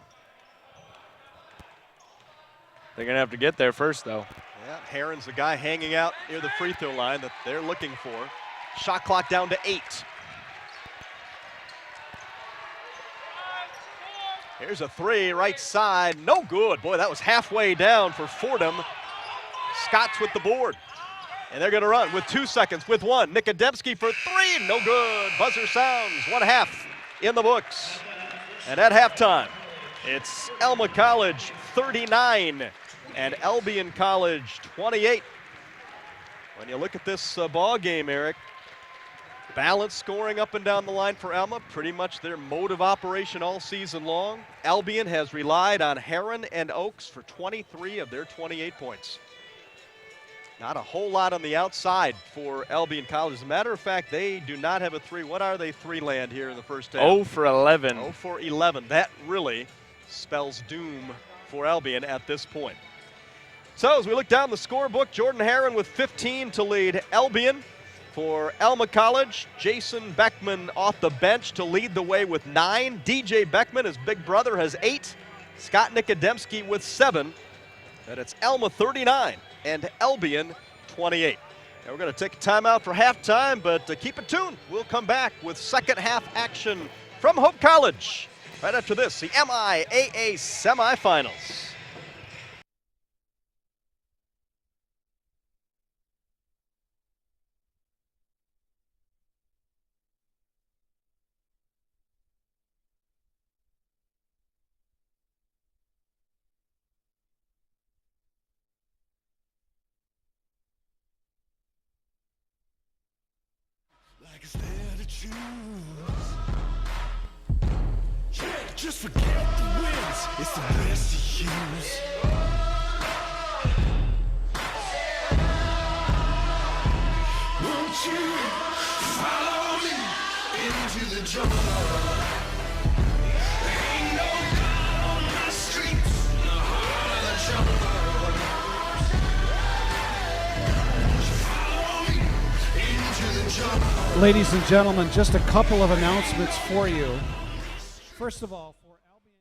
They're going to have to get there first, though. Yeah, Heron's the guy hanging out near the free throw line that they're looking for. Shot clock down to 8. Here's a three, right side, no good. Boy, that was halfway down for Fordham. Scots with the board. And they're gonna run with 2 seconds, with one. Nikodemski for three, no good. Buzzer sounds, 1/2 in the books. And at halftime, it's Alma College 39 and Albion College 28. When you look at this ball game, Eric, balanced scoring up and down the line for Alma, pretty much their mode of operation all season long. Albion has relied on Heron and Oakes for 23 of their 28 points. Not a whole lot on the outside for Albion College. As a matter of fact, they do not have a three. What are they three land here in the first half? 0 for 11. 0 for 11. That really spells doom for Albion at this point. So as we look down the scorebook, Jordan Heron with 15 to lead Albion. For Alma College, Jason Beckman off the bench to lead the way with 9. DJ Beckman, his big brother, has 8. Scott Nikodemski with 7. And it's Alma 39 and Albion 28. Now we're going to take a timeout for halftime, but keep it tuned. We'll come back with second half action from Hope College. Right after this, the MIAA semifinals. Like it's there to choose. Yeah, just forget the wins. It's the best to use. Won't you follow me into the jungle? Ain't no God on my streets, in the heart of the jungle. Ladies and gentlemen, just a couple of announcements for you. First of all, for Albion.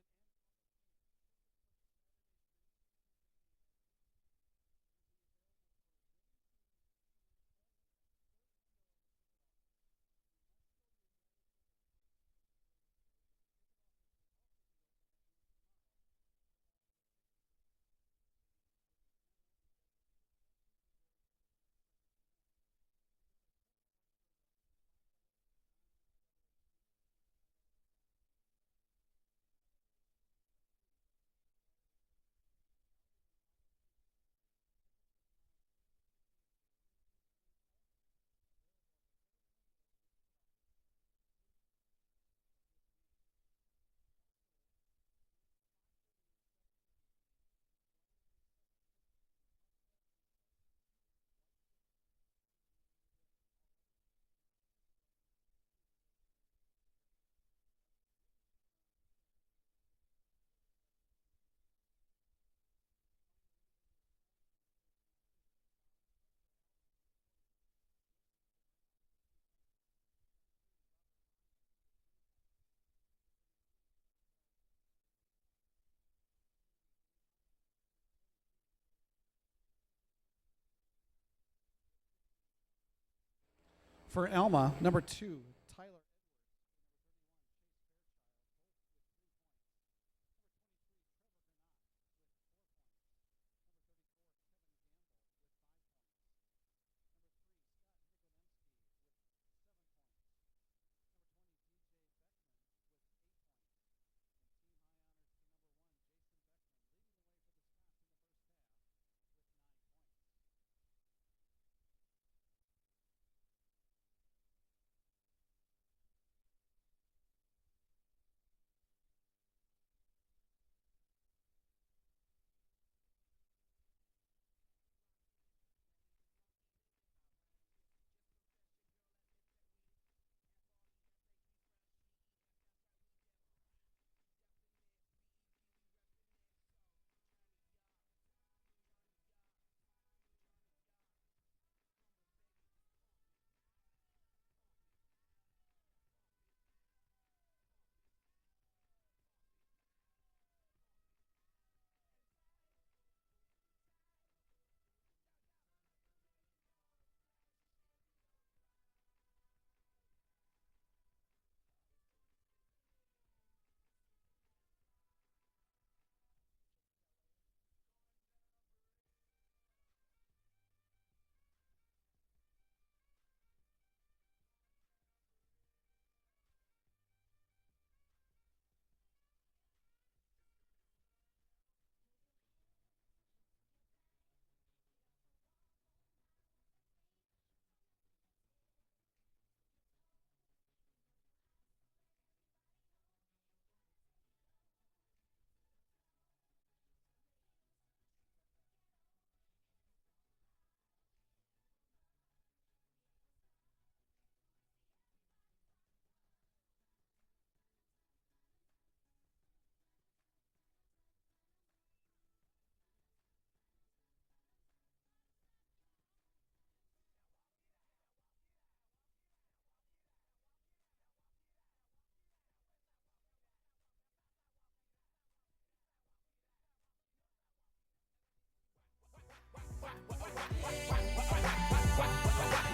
For Alma, number 2, Tyler.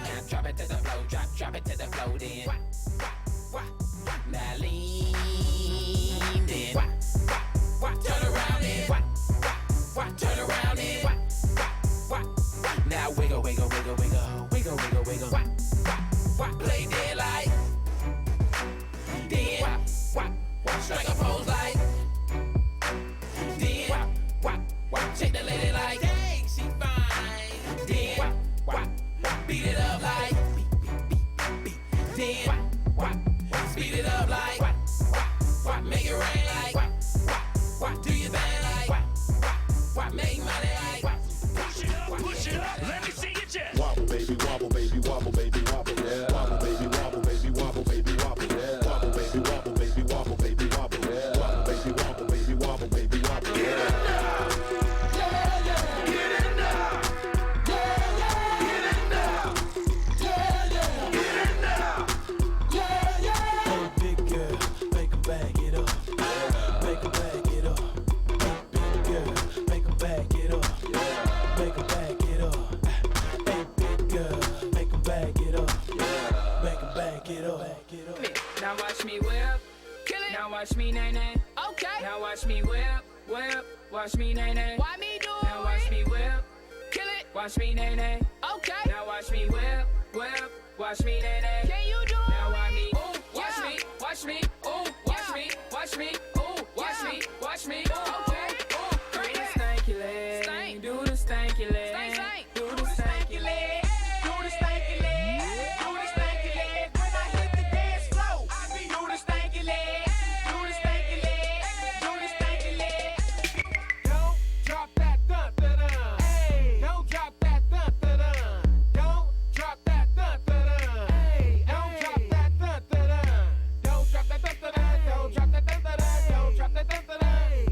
Now drop it to the floor, drop it to the floor then. Now lean then. Turn around then. Turn around then. Now wiggle, wiggle, wiggle, wiggle, wiggle, wiggle, wiggle. Play dead like. Then strike a pose like. Then shake the lady like. Dang, she fine. Then beat it up like. Then speed it up like. Make it rain like. Do your thing like. Make money like. Push it up, let me see your chest. Wobble baby, wobble baby, wobble baby, wobble. Yeah. Wobble baby, wobble baby, wobble baby, wobble. Yeah. Wobble baby, wobble baby, wobble baby, wobble. Yeah. Wobble baby, wobble baby, wobble baby, wobble. Get in now, yeah, yeah. Get in now, yeah, yeah. Get in now, yeah, yeah. Get in now, yeah, yeah. Hey, big girl, make 'em bag it up. Make 'em bag it up. Hey, big girl, make 'em bag it up. Make 'em bag it up. Hey, big girl, make 'em bag it up. Make 'em bag it up. Now watch me whip, kill it. Now watch me nay nay. Okay. Now watch me whip, whip. Watch me nay nay. Why me do it? Now watch me whip, kill it. Watch me nay nay. Okay. Now watch me whip, whip. Watch me nay nay. Can you do it? Now watch me, ooh, watch me, watch me, ooh, watch me, watch me, ooh, watch me, watch me. Okay. Do the stanky leg. Stank. Do the stanky leg. Stank, stank. Do the stanky leg. Do the stanky leg. Do the stanky leg. When I hit the dance floor, I be do the stanky leg. Do the stanky leg. Do the stanky leg. Don't drop that dun dun dun. Hey, don't drop that dun dun dun. Don't drop that dun dun dun. Hey, don't drop that dun dun dun. Don't drop that dun dun dun. Don't drop that dun dun dun. Don't drop that dun dun dun.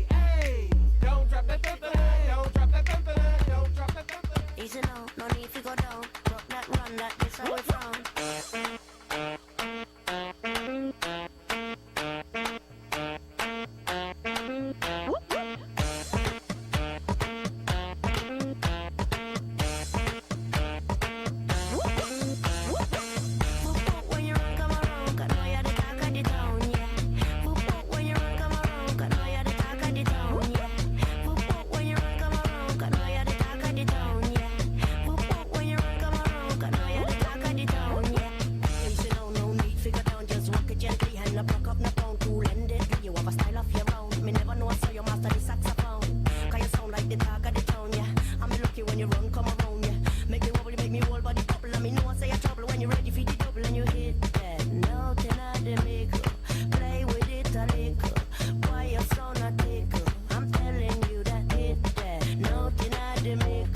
Hey, don't drop that dun dun dun. Don't drop that dun dun dun. Don't drop that dun dun dun. Easy now, no need to go down. Rock that, run that, this how we from. you when you run, come around, yeah. Make me wobble, you make me whole body bubble. And me know I say I trouble when you're ready for the double and you hit that. Nothing I the make play with it a little. Why you so not tickle? I'm telling you that hit that. Nothing I the make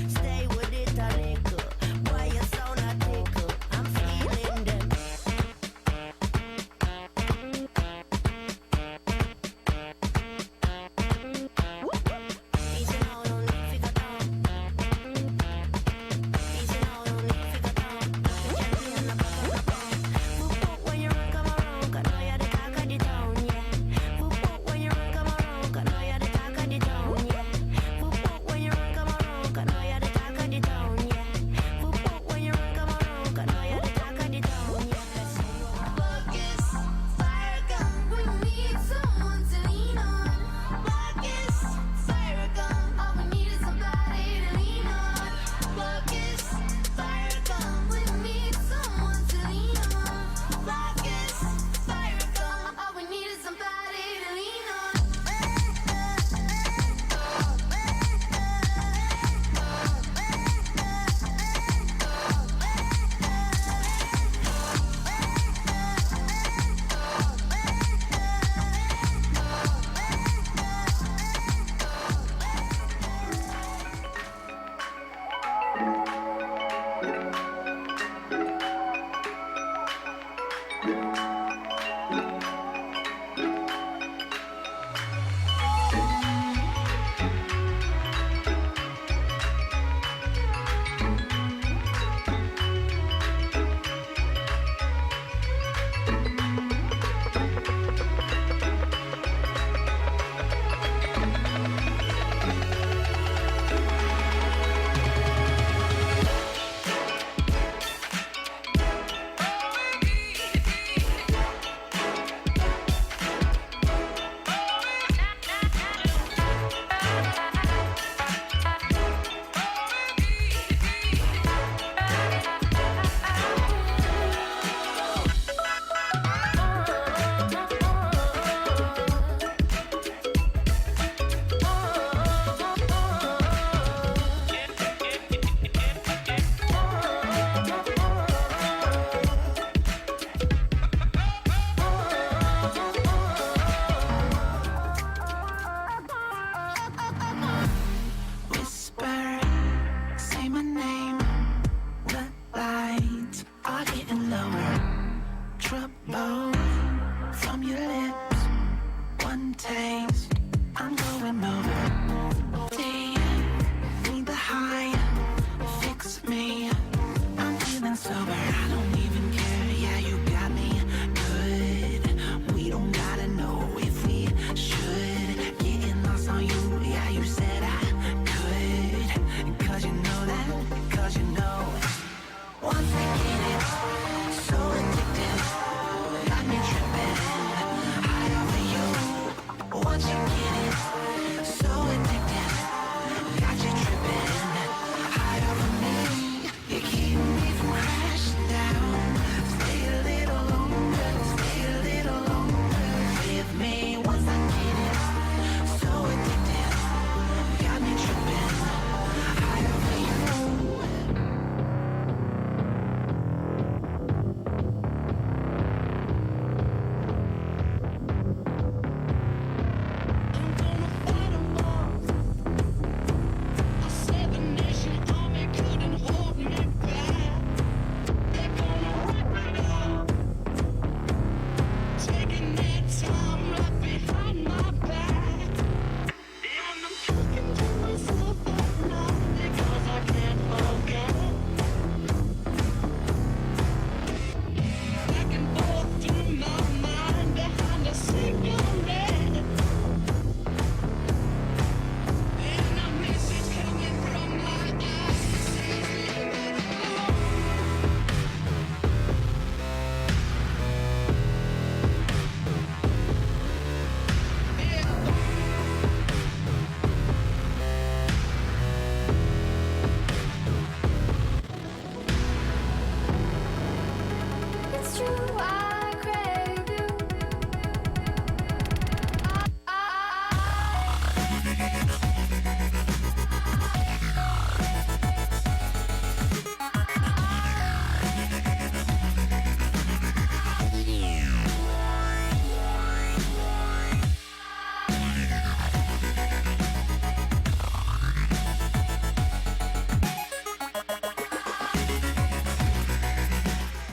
stay with it a little. Why you so not tickle? I'm feeling them. Easy now, don't need figure down.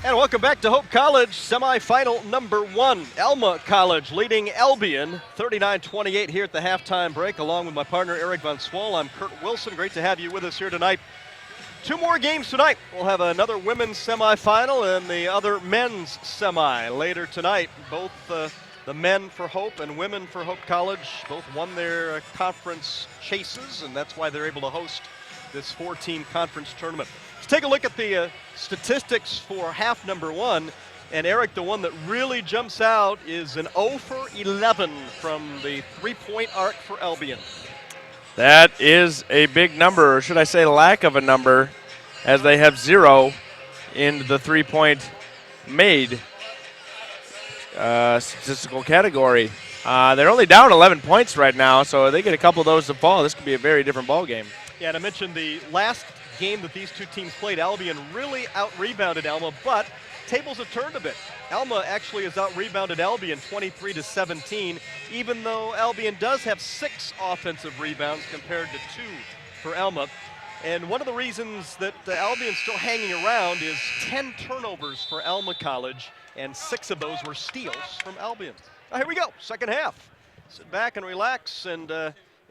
And welcome back to Hope College, semifinal number 1. Alma College leading Albion 39-28 here at the halftime break. Along with my partner Eric Von Swol, I'm Kurt Wilson. Great to have you with us here tonight. 2 more games tonight. We'll have another women's semifinal and the other men's semi later tonight. Both the men for Hope and women for Hope College both won their conference chases, and that's why they're able to host this 4-team conference tournament. Let's take a look at the statistics for half number 1. And Eric, the one that really jumps out is an 0 for 11 from the three-point arc for Albion. That is a big number, or should I say lack of a number, as they have 0 in the three-point made statistical category. They're only down 11 points right now, so if they get a couple of those to fall, this could be a very different ball game. Yeah, and I mentioned the last game that these 2 teams played, Albion really out-rebounded Alma, but tables have turned a bit. Alma actually has out-rebounded Albion 23-17, even though Albion does have 6 offensive rebounds compared to 2 for Alma. And one of the reasons that Albion's still hanging around is 10 turnovers for Alma College, and 6 of those were steals from Albion. Now here we go, second half. Sit back and relax and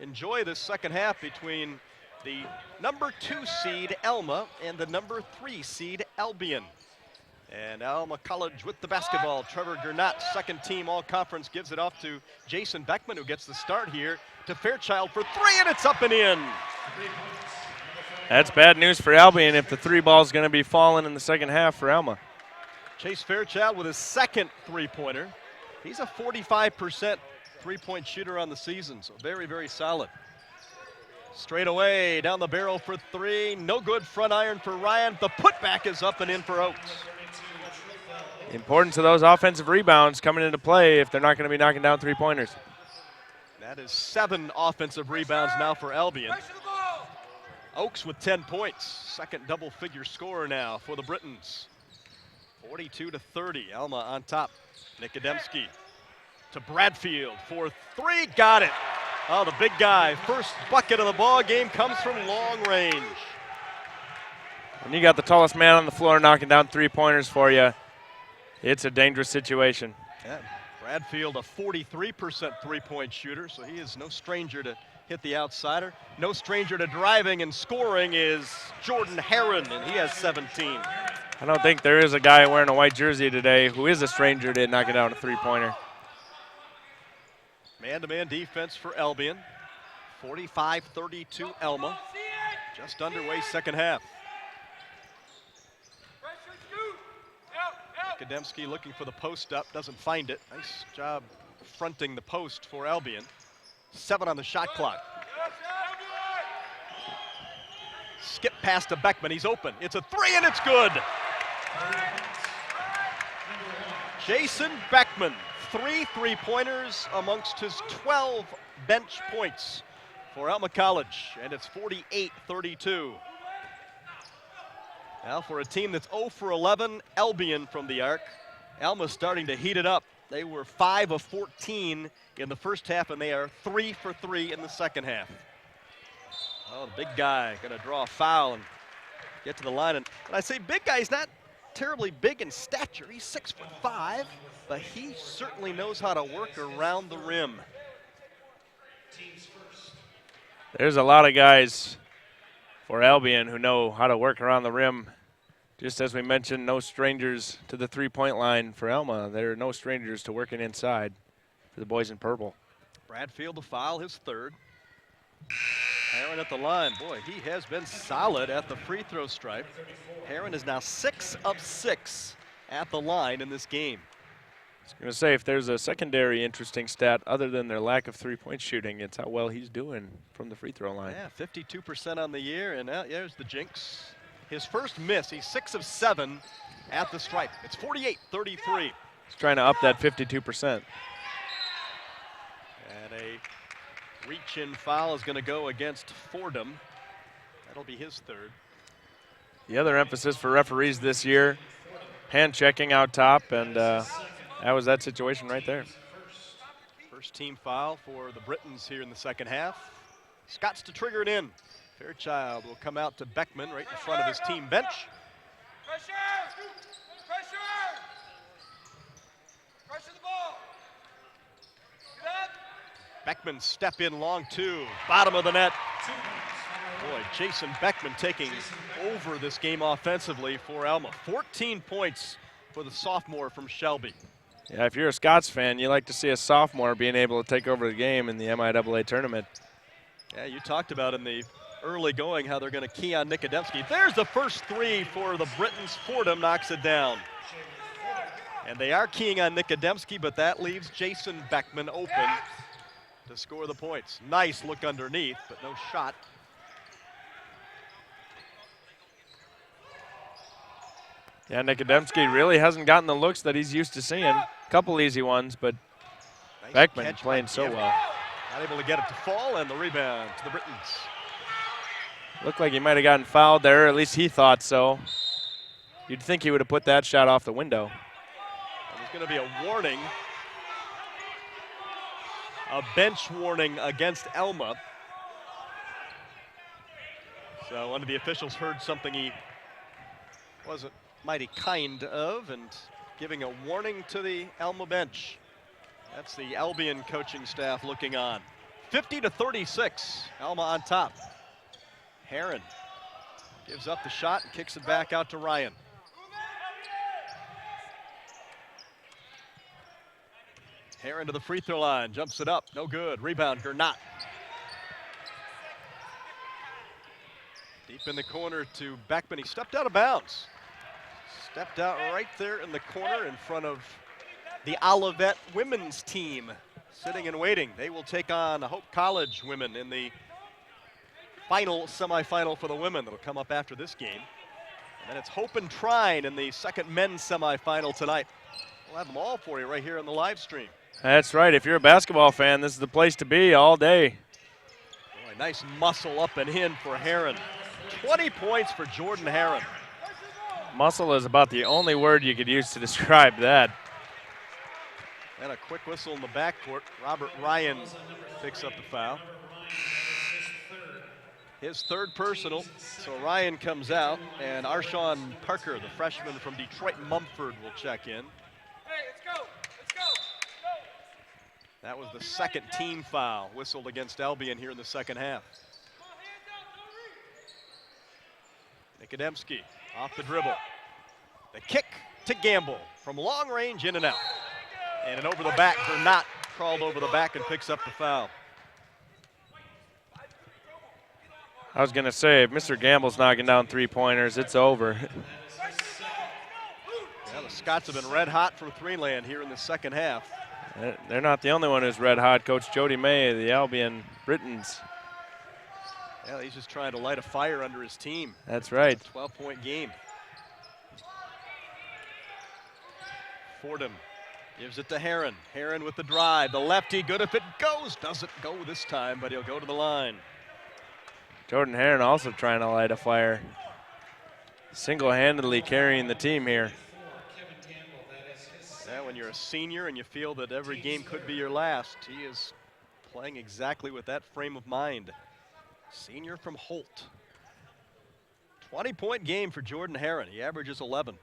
enjoy this second half between the number 2 seed Alma and the number 3 seed Albion. And Alma College with the basketball. Trevor Gernat, second team all-conference, gives it off to Jason Beckman, who gets the start here to Fairchild for 3, and it's up and in. That's bad news for Albion if the 3 ball is going to be falling in the second half for Alma. Chase Fairchild with his second three-pointer. He's a 45% three-point shooter on the season, so very, very solid. Straight away, down the barrel for 3. No good, front iron for Ryan. The putback is up and in for Oaks. The importance of those offensive rebounds coming into play if they're not going to be knocking down three-pointers. That is 7 offensive rebounds now for Albion. Oaks with 10 points. Second double-figure scorer now for the Britons. 42-30, Alma on top. Nikodemski to Bradfield for 3, got it. Oh, the big guy, first bucket of the ball game comes from long range. When you got the tallest man on the floor knocking down three-pointers for you, it's a dangerous situation. Yeah, Bradfield, a 43% three-point shooter, so he is no stranger to hit the outsider. No stranger to driving and scoring is Jordan Herron, and he has 17. I don't think there is a guy wearing a white jersey today who is a stranger to knocking down a three-pointer. Man-to-man defense for Albion. 45-32 Alma. Just underway second half. Nikodemski looking for the post up, doesn't find it. Nice job fronting the post for Albion. 7 on the shot clock. Skip pass to Beckman, he's open. It's a 3 and it's good. Jason Beckman, 3 three-pointers amongst his 12 bench points for Alma College, and it's 48-32. Now for a team that's 0 for 11, Albion from the arc. Alma's starting to heat it up. They were 5 of 14 in the first half, and they are 3 for 3 in the second half. Oh, the big guy gonna draw a foul and get to the line. And I say big guy, he's not terribly big in stature. He's 6'5", but he certainly knows how to work around the rim. There's a lot of guys for Albion who know how to work around the rim. Just as we mentioned, no strangers to the three-point line for Alma. There are no strangers to working inside for the boys in purple. Bradfield to foul, his 3rd. Herron at the line. Boy, he has been solid at the free throw stripe. Herron is now 6 of 6 at the line in this game. I was going to say, if there's a secondary interesting stat other than their lack of three-point shooting, it's how well he's doing from the free throw line. Yeah, 52% on the year, and there's the jinx. His first miss, he's 6 of 7 at the stripe. It's 48-33. He's trying to up that 52%. And a reach-in foul is going to go against Fordham. That'll be his 3rd. The other emphasis for referees this year, hand checking out top, and that was that situation right there. First team foul for the Britons here in the second half. Scott's to trigger it in. Fairchild will come out to Beckman right in front of his team bench. Beckman step in long two, bottom of the net. Boy, Jason Beckman taking over this game offensively for Alma. 14 points for the sophomore from Shelby. Yeah, if you're a Scots fan, you like to see a sophomore being able to take over the game in the MIAA tournament. Yeah, you talked about in the early going how they're going to key on Nikodemski. There's the first three for the Britons. Fordham knocks it down. And they are keying on Nikodemski, but that leaves Jason Beckman open to score the points. Nice look underneath, but no shot. Yeah, Nikodemski really hasn't gotten the looks that he's used to seeing. A couple easy ones, but Nice Beckman catch playing by so Gamble. well. Not able to get it to fall, and the rebound to the Britons. Looked like he might have gotten fouled there, at least he thought so. You'd think he would have put that shot off the window. And there's going to be a warning, a bench warning against Alma. So one of the officials heard something he wasn't mighty kind of, and giving a warning to the Alma bench. That's the Albion coaching staff looking on. 50-36, Alma on top. Heron gives up the shot and kicks it back out to Ryan. Heron to the free throw line, jumps it up, no good. Rebound, Gernot. Deep in the corner to Beckman, he stepped out of bounds. Stepped out right there in the corner in front of the Olivet women's team, sitting and waiting. They will take on Hope College women in the final semifinal for the women that'll come up after this game. And then it's Hope and Trine in the second men's semifinal tonight. We'll have them all for you right here on the live stream. That's right. If you're a basketball fan, this is the place to be all day. Boy, nice muscle up and in for Heron. 20 points for Jordan Heron. Muscle is about the only word you could use to describe that. And a quick whistle in the backcourt. Robert Ryan picks up the foul. His third personal. So Ryan comes out, and Arshawn Parker, the freshman from Detroit Mumford, will check in. Hey, let's go. Let's go. That was the second team foul whistled against Albion here in the second half. Nikodemski off the dribble. The kick to Gamble from long range, in and out. And an over the back, Gernot crawled over the back and picks up the foul. I was going to say, if Mr. Gamble's knocking down three-pointers, it's over. Yeah, the Scots have been red hot from three-land here in the second half. They're not the only one who's red hot. Coach Jody May, the Albion Britons. Yeah, he's just trying to light a fire under his team. That's right. 12-point game. Fordham gives it to Heron. Heron with the drive. The lefty, good if it goes. Doesn't go this time, but he'll go to the line. Jordan Heron also trying to light a fire. Single-handedly carrying the team here. Yeah, when you're a senior and you feel that every game could be your last, he is playing exactly with that frame of mind. Senior from Holt. 20-point game for Jordan Heron. He averages 11.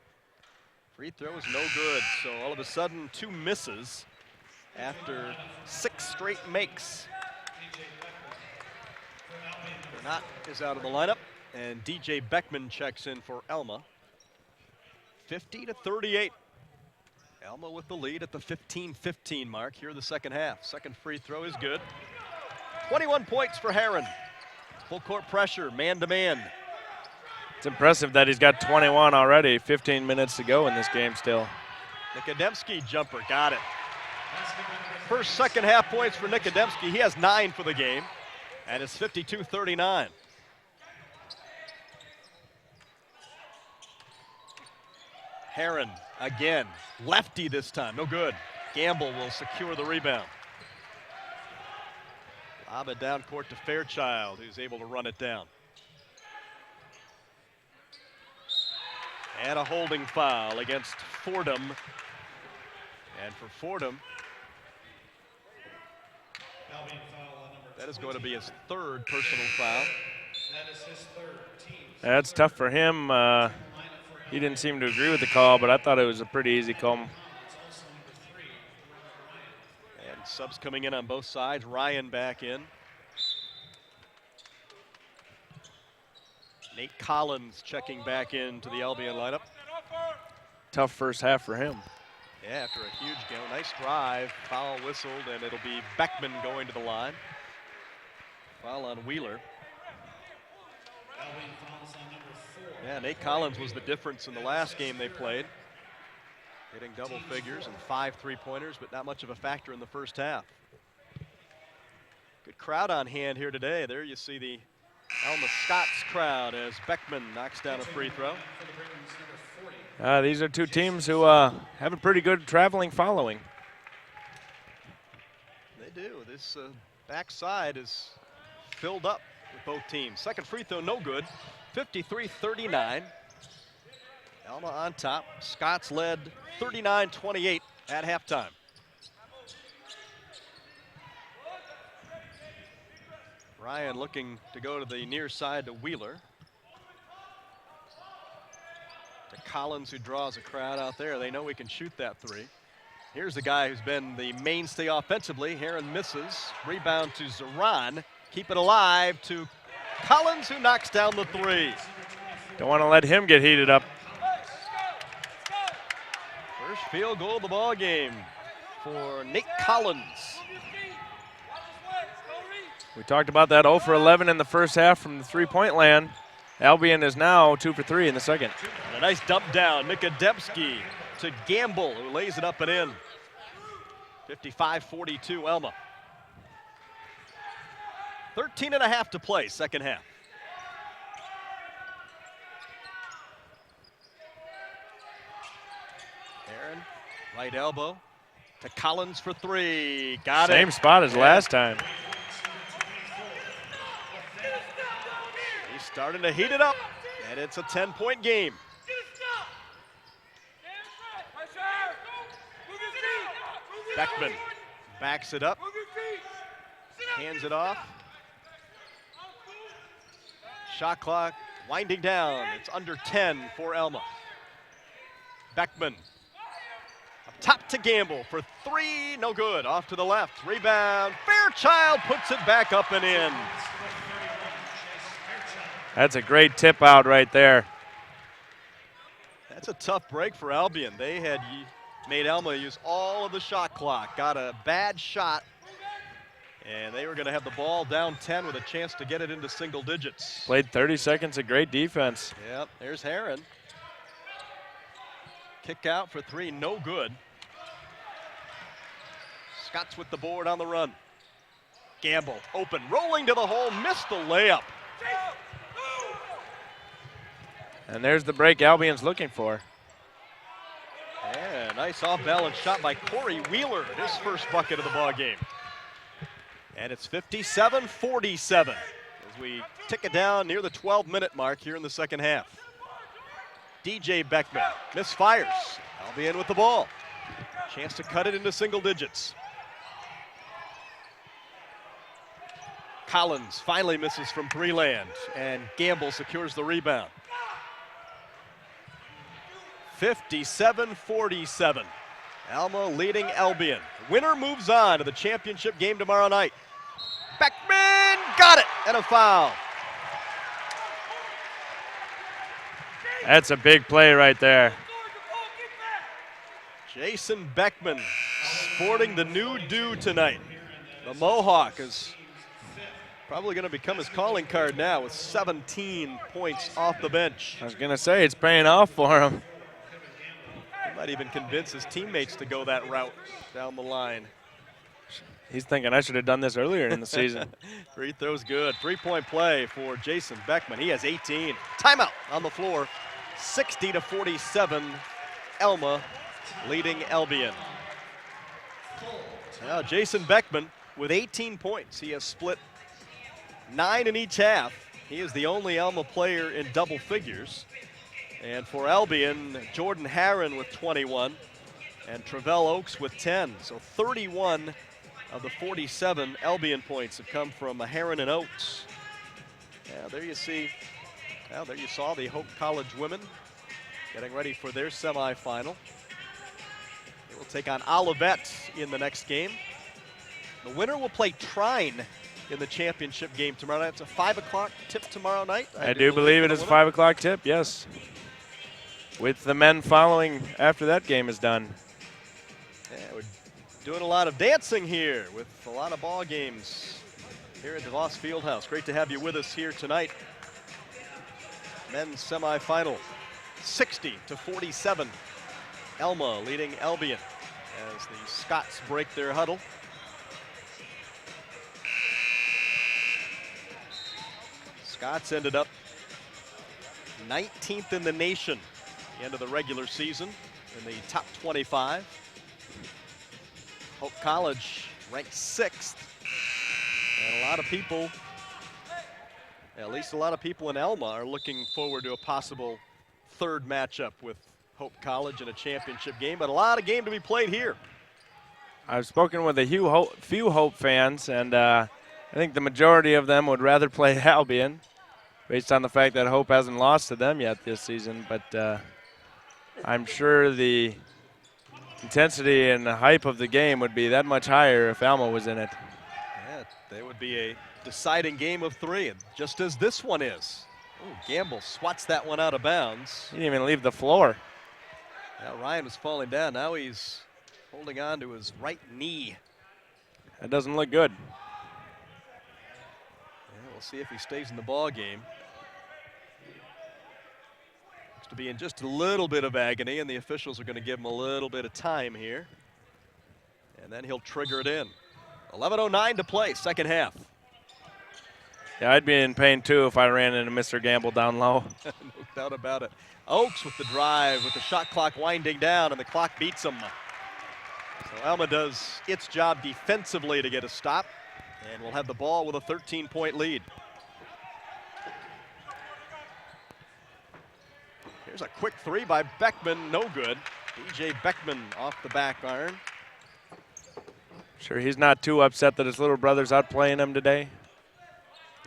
Free throw is no good, so all of a sudden 2 misses after 6 straight makes. Gernot is out of the lineup, and DJ Beckman checks in for Alma. 50-38. Alma with the lead at the 15-15 mark here in the second half. Second free throw is good. 21 points for Heron. Full court pressure, man-to-man. It's impressive that he's got 21 already, 15 minutes to go in this game still. Nikodemski jumper, got it. First second half points for Nikodemski. He has 9 for the game, and it's 52-39. Heron again, lefty this time, no good. Gamble will secure the rebound. Lob it down court to Fairchild, who's able to run it down. And a holding foul against Fordham. And for Fordham, that is going to be his 3rd personal foul. That's tough for him. He didn't seem to agree with the call, but I thought it was a pretty easy call. And Subs coming in on both sides. Ryan back in. Nate Collins checking back into the Albion lineup. Tough first half for him. Yeah, after a huge game. Nice drive. Foul whistled, and it'll be Beckman going to the line. Foul on Wheeler. Yeah, Nate Collins was the difference in the last game they played. Hitting double figures and 5 3-pointers, but not much of a factor in the first half. Good crowd on hand here today. There you see the Alma Scots crowd as Beckman knocks down a free throw. These are two teams who have a pretty good traveling following. They do. This backside is filled up with both teams. Second free throw, no good. 53-39. Alma on top. Scots led 39-28 at halftime. Ryan looking to go to the near side to Wheeler. To Collins, who draws a crowd out there. They know we can shoot that three. Here's the guy who's been the mainstay offensively. Heron misses. Rebound to Zaran. Keep it alive to Collins, who knocks down the three. Don't want to let him get heated up. First field goal of the ball game for Nate Collins. We talked about that 0 for 11 in the first half from the three-point land. Albion is now 2 for 3 in the second. And a nice dump down. Nikodemski to Gamble, who lays it up and in. 55-42 Alma. 13.5 to play, second half. Aaron, right elbow to Collins for three. Got it. Same spot as last time. He's starting to heat it up, and it's a 10-point game. Beckman backs it up, hands it off. Shot clock winding down. It's under 10 for Alma. Beckman up top to Gamble for three, no good. Off to the left, rebound. Fairchild puts it back up and in. That's a great tip out right there. That's a tough break for Albion. They had made Alma use all of the shot clock. Got a bad shot, and they were going to have the ball down 10 with a chance to get it into single digits. Played 30 seconds of great defense. Yep, there's Heron. Kick out for three, no good. Scots with the board on the run. Gamble, open, rolling to the hole, missed the layup. And there's the break Albion's looking for. Yeah, nice off-balance shot by Corey Wheeler, his first bucket of the ball game. And it's 57-47 as we tick it down near the 12-minute mark here in the second half. DJ Beckman misfires. Albion with the ball. Chance to cut it into single digits. Collins finally misses from three land, and Gamble secures the rebound. 57-47. Alma leading Albion. Winner moves on to the championship game tomorrow night. Beckman got it, and a foul. That's a big play right there. Jason Beckman sporting the new do tonight. The Mohawk is probably going to become his calling card now with 17 points off the bench. I was going to say, it's paying off for him. He might even convince his teammates to go that route down the line. He's thinking I should have done this earlier in the season. Free throw's good. Three-point play for Jason Beckman. He has 18. Timeout on the floor. 60-47. Alma leading Albion. Now Jason Beckman with 18 points. He has split 9 in each half. He is the only Alma player in double figures. And for Albion, Jordan Herron with 21 and Travell Oaks with 10. So 31 of the 47 Albion points have come from Herron and Oaks. Now there you see, well, there you saw the Hope College women getting ready for their semifinal. They will take on Olivet in the next game. The winner will play Trine in the championship game tomorrow night. It's a 5 o'clock tip tomorrow night. I do believe it is a 5 o'clock tip, yes. With the men following after that game is done. Yeah, we're doing a lot of dancing here with a lot of ball games here at DeVos Fieldhouse. Great to have you with us here tonight. Men's semifinal, 60-47. Alma leading Albion as the Scots break their huddle. Scots ended up 19th in the nation at the end of the regular season in the top 25. Hope College ranked 6th. And a lot of people, at least a lot of people in Alma, are looking forward to a possible third matchup with Hope College in a championship game, but a lot of game to be played here. I've spoken with a few Hope fans, and I think the majority of them would rather play Albion, based on the fact that Hope hasn't lost to them yet this season. But I'm sure the intensity and the hype of the game would be that much higher if Alma was in it. Yeah, they would be a deciding game of 3, just as this one is. Ooh, Gamble swats that one out of bounds. He didn't even leave the floor. Now Ryan was falling down. Now he's holding on to his right knee. That doesn't look good. Yeah, we'll see if he stays in the ball game. Looks to be in just a little bit of agony, and the officials are going to give him a little bit of time here. And then he'll trigger it in. 11:09 to play, second half. Yeah, I'd be in pain too if I ran into Mr. Gamble down low. No doubt about it. Oaks with the drive, with the shot clock winding down, and the clock beats him. So Alma does its job defensively to get a stop, and we'll have the ball with a 13-point lead. Here's a quick 3 by Beckman, no good. DJ Beckman off the back iron. Sure, he's not too upset that his little brother's out playing him today.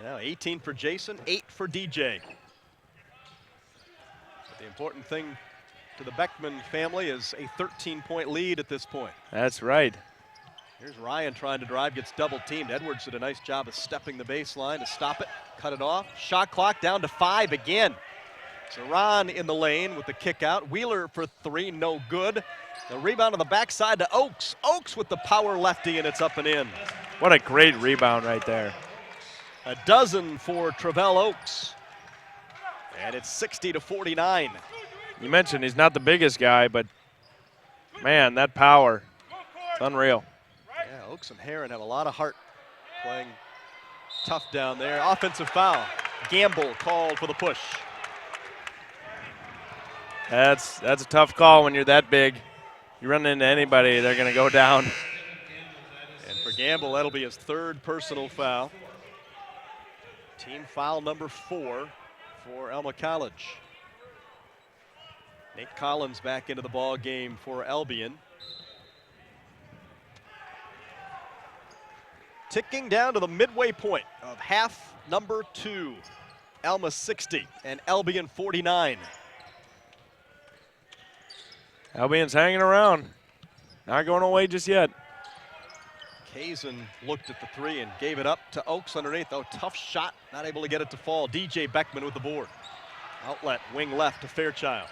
Now 18 for Jason, 8 for DJ. But the important thing to the Beckman family is a 13-point lead at this point. That's right. Here's Ryan trying to drive, gets double teamed. Edwards did a nice job of stepping the baseline to stop it, cut it off. Shot clock down to 5 again. Zaran in the lane with the kick out. Wheeler for 3, no good. The rebound on the backside to Oaks. Oaks with the power lefty, and it's up and in. What a great rebound right there. A dozen for Travell Oaks. And it's 60-49. You mentioned he's not the biggest guy, but man, that power, it's unreal. Yeah, Oaks and Heron have a lot of heart playing tough down there. Offensive foul. Gamble called for the push. That's a tough call when you're that big. You run into anybody, they're going to go down. And for Gamble, that'll be his 3rd personal foul. Team foul number 4 for Alma College. Nate Collins back into the ball game for Albion. Ticking down to the midway point of half number 2. Alma 60 and Albion 49. Albion's hanging around. Not going away just yet. Kazin looked at the 3 and gave it up to Oaks underneath. Oh, tough shot, not able to get it to fall. DJ Beckman with the board. Outlet, wing left to Fairchild.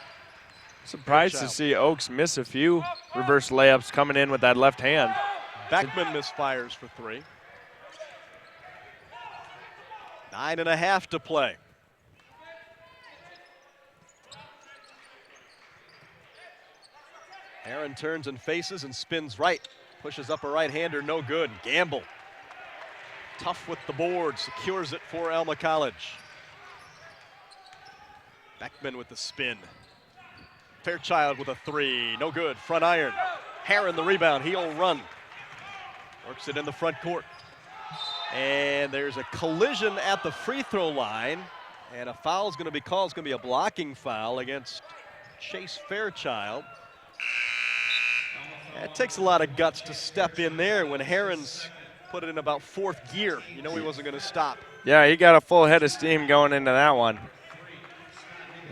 Surprised to see Oaks miss a few reverse layups coming in with that left hand. Beckman misfires for 3. 9.5 to play. Aaron turns and faces and spins right. Pushes up a right-hander, no good. Gamble. Tough with the board, secures it for Alma College. Beckman with the spin. Fairchild with a 3, no good. Front iron. Heron the rebound, he'll run. Works it in the front court. And there's a collision at the free throw line. And a foul is going to be called. It's going to be a blocking foul against Chase Fairchild. It takes a lot of guts to step in there when Heron's put it in about 4th gear. You know he wasn't going to stop. Yeah, he got a full head of steam going into that one.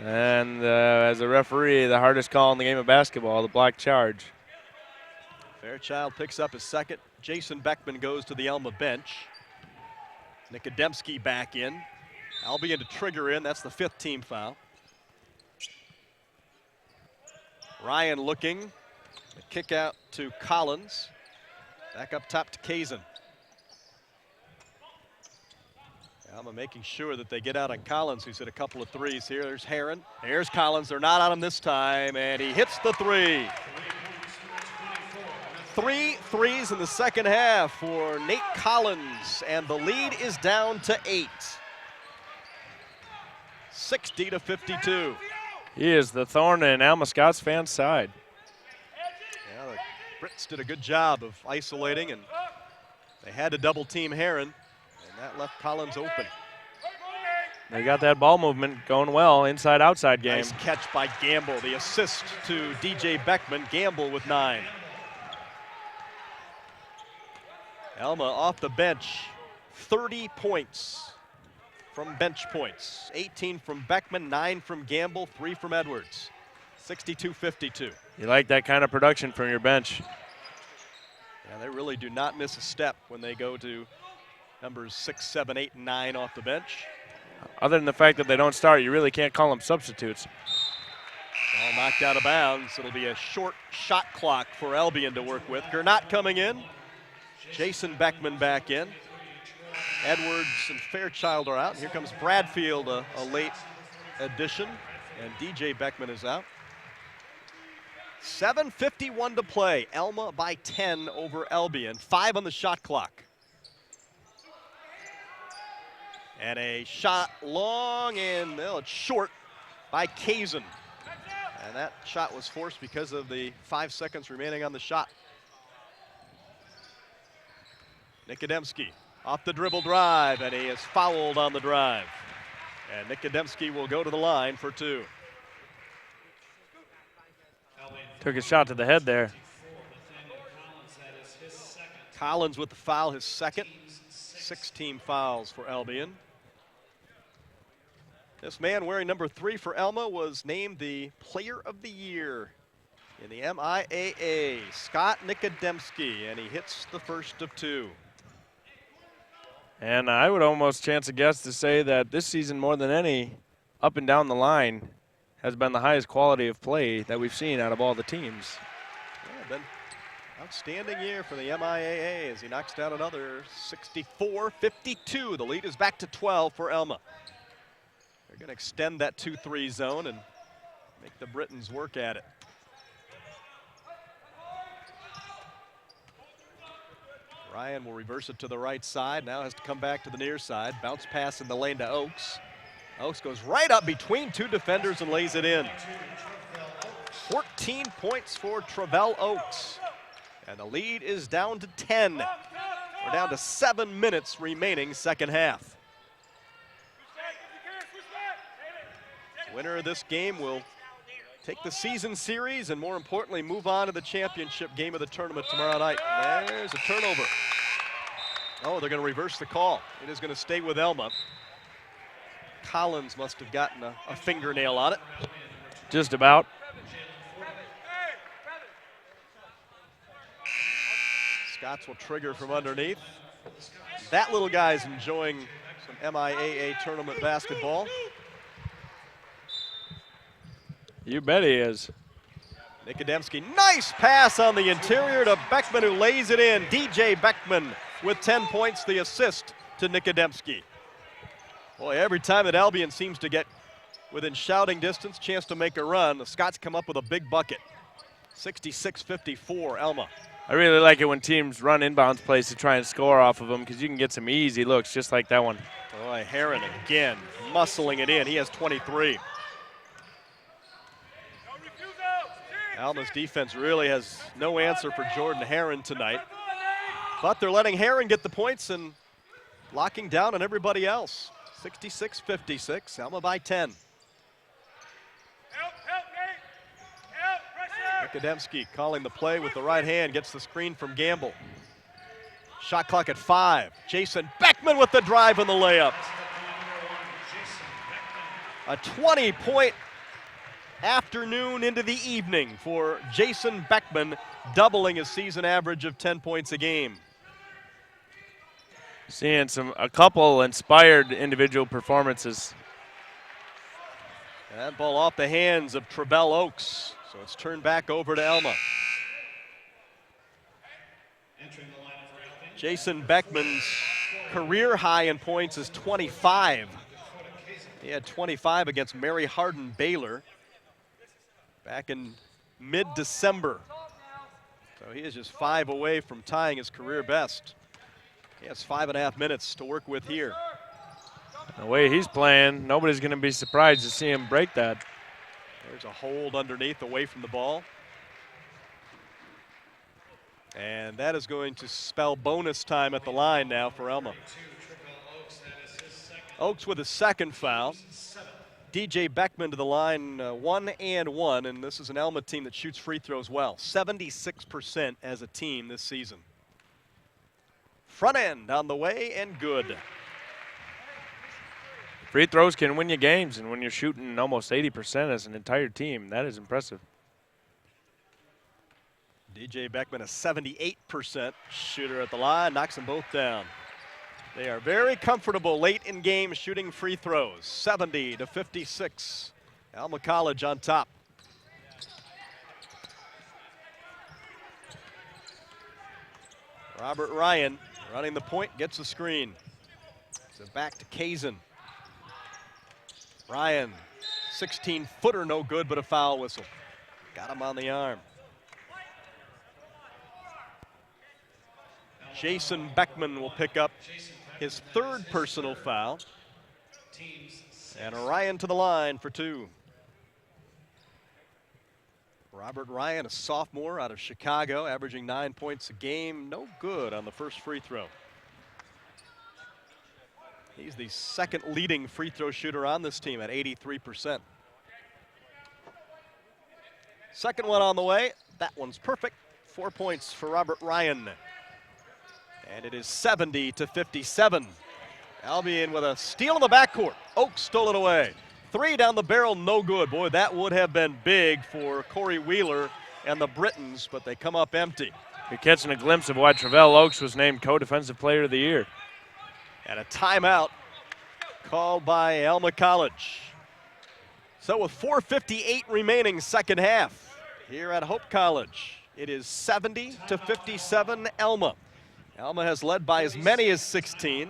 And as a referee, the hardest call in the game of basketball, the block charge. Fairchild picks up his 2nd. Jason Beckman goes to the Alma bench. Nikodemski back in. Albion to trigger in. That's the 5th team foul. Ryan looking. The kick out to Collins. Back up top to Kazin. Alma making sure that they get out on Collins, who's hit a couple of threes here. There's Heron. There's Collins. They're not on him this time, and he hits the three. 3 threes in the second half for Nate Collins, and the lead is down to 8. 60-52. He is the thorn in Alma Scott's fans' side. Yeah, the Brits did a good job of isolating, and they had to double team Heron, and that left Collins open. They got that ball movement going well, inside-outside game. Nice catch by Gamble. The assist to DJ Beckman. Gamble with 9. Alma off the bench, 30 points from bench points. 18 from Beckman, 9 from Gamble, 3 from Edwards. 62-52. You like that kind of production from your bench. Yeah, they really do not miss a step when they go to numbers 6, 7, 8, and 9 off the bench. Other than the fact that they don't start, you really can't call them substitutes. Ball knocked out of bounds. It'll be a short shot clock for Albion to work with. Gernot coming in. Jason Beckman back in. Edwards and Fairchild are out. Here comes Bradfield, a late addition, and DJ Beckman is out. 7:51 to play. Alma by 10 over Albion. 5 on the shot clock. And a shot long and it's short by Kazin. And that shot was forced because of the 5 seconds remaining on the shot. Nikodemski off the dribble drive, and he is fouled on the drive. And Nikodemski will go to the line for 2. Took a shot to the head there. Collins with the foul, his second. 6 team fouls for Albion. This man wearing number 3 for Alma was named the Player of the Year in the MIAA, Scott Nikodemski, and he hits the first of 2. And I would almost chance a guess to say that this season, more than any, up and down the line, has been the highest quality of play that we've seen out of all the teams. Yeah, been outstanding year for the MIAA as he knocks down another 64-52. The lead is back to 12 for Alma. They're going to extend that 2-3 zone and make the Britons work at it. Ryan will reverse it to the right side. Now has to come back to the near side. Bounce pass in the lane to Oakes. Oakes goes right up between 2 defenders and lays it in. 14 points for Travell Oakes. And the lead is down to 10. We're down to 7 minutes remaining second half. Winner of this game will take the season series and, more importantly, move on to the championship game of the tournament tomorrow night. There's a turnover. Oh, they're going to reverse the call. It is going to stay with Alma. Collins must have gotten a fingernail on it. Just about. Scotts will trigger from underneath. That little guy's enjoying some MIAA tournament basketball. You bet he is. Nikodemski, nice pass on the interior to Beckman, who lays it in. DJ Beckman with 10 points, the assist to Nikodemski. Boy, every time that Albion seems to get within shouting distance, chance to make a run, the Scots come up with a big bucket. 66-54, Alma. I really like it when teams run inbounds plays to try and score off of them because you can get some easy looks just like that one. Boy, Heron again muscling it in. He has 23. Alma's defense really has no answer for Jordan Heron tonight. But they're letting Heron get the points and locking down on everybody else. 66-56, Alma by 10. Nikodemski calling the play with the right hand, gets the screen from Gamble. Shot clock at 5. Jason Beckman with the drive and the layup. A 20-point afternoon into the evening for Jason Beckman, doubling his season average of 10 points a game. Seeing a couple inspired individual performances. That ball off the hands of Travell Oaks, so it's turned back over to Alma. Jason Beckman's career high in points is 25. He had 25 against Mary Hardin Baylor back in mid-December. So he is just 5 away from tying his career best. He has 5.5 minutes to work with here. The way he's playing, nobody's going to be surprised to see him break that. There's a hold underneath away from the ball. And that is going to spell bonus time at the line now for Alma. Oaks with his second foul. DJ Beckman to the line, 1 and 1, and this is an Alma team that shoots free throws well. 76% as a team this season. Front end on the way and good. Free throws can win you games, and when you're shooting almost 80% as an entire team, that is impressive. DJ Beckman, a 78% shooter at the line, knocks them both down. They are very comfortable late in games shooting free throws, 70-56. Alma College on top. Robert Ryan running the point, gets the screen. So back to Kazin. Ryan, 16-footer, no good, but a foul whistle. Got him on the arm. Jason Beckman will pick up his third personal foul. And Ryan to the line for 2. Robert Ryan, a sophomore out of Chicago, averaging 9 points a game. No good on the first free throw. He's the second leading free throw shooter on this team at 83%. Second one on the way. That one's perfect. 4 points for Robert Ryan. And it is 70-57. Albion with a steal in the backcourt. Oaks stole it away. 3 down the barrel, no good. Boy, that would have been big for Corey Wheeler and the Britons, but they come up empty. You're catching a glimpse of why Travell Oaks was named Co-Defensive Player of the Year. And a timeout called by Alma College. So with 4:58 remaining second half here at Hope College, it is 70-57 Alma. Alma has led by as many as 16.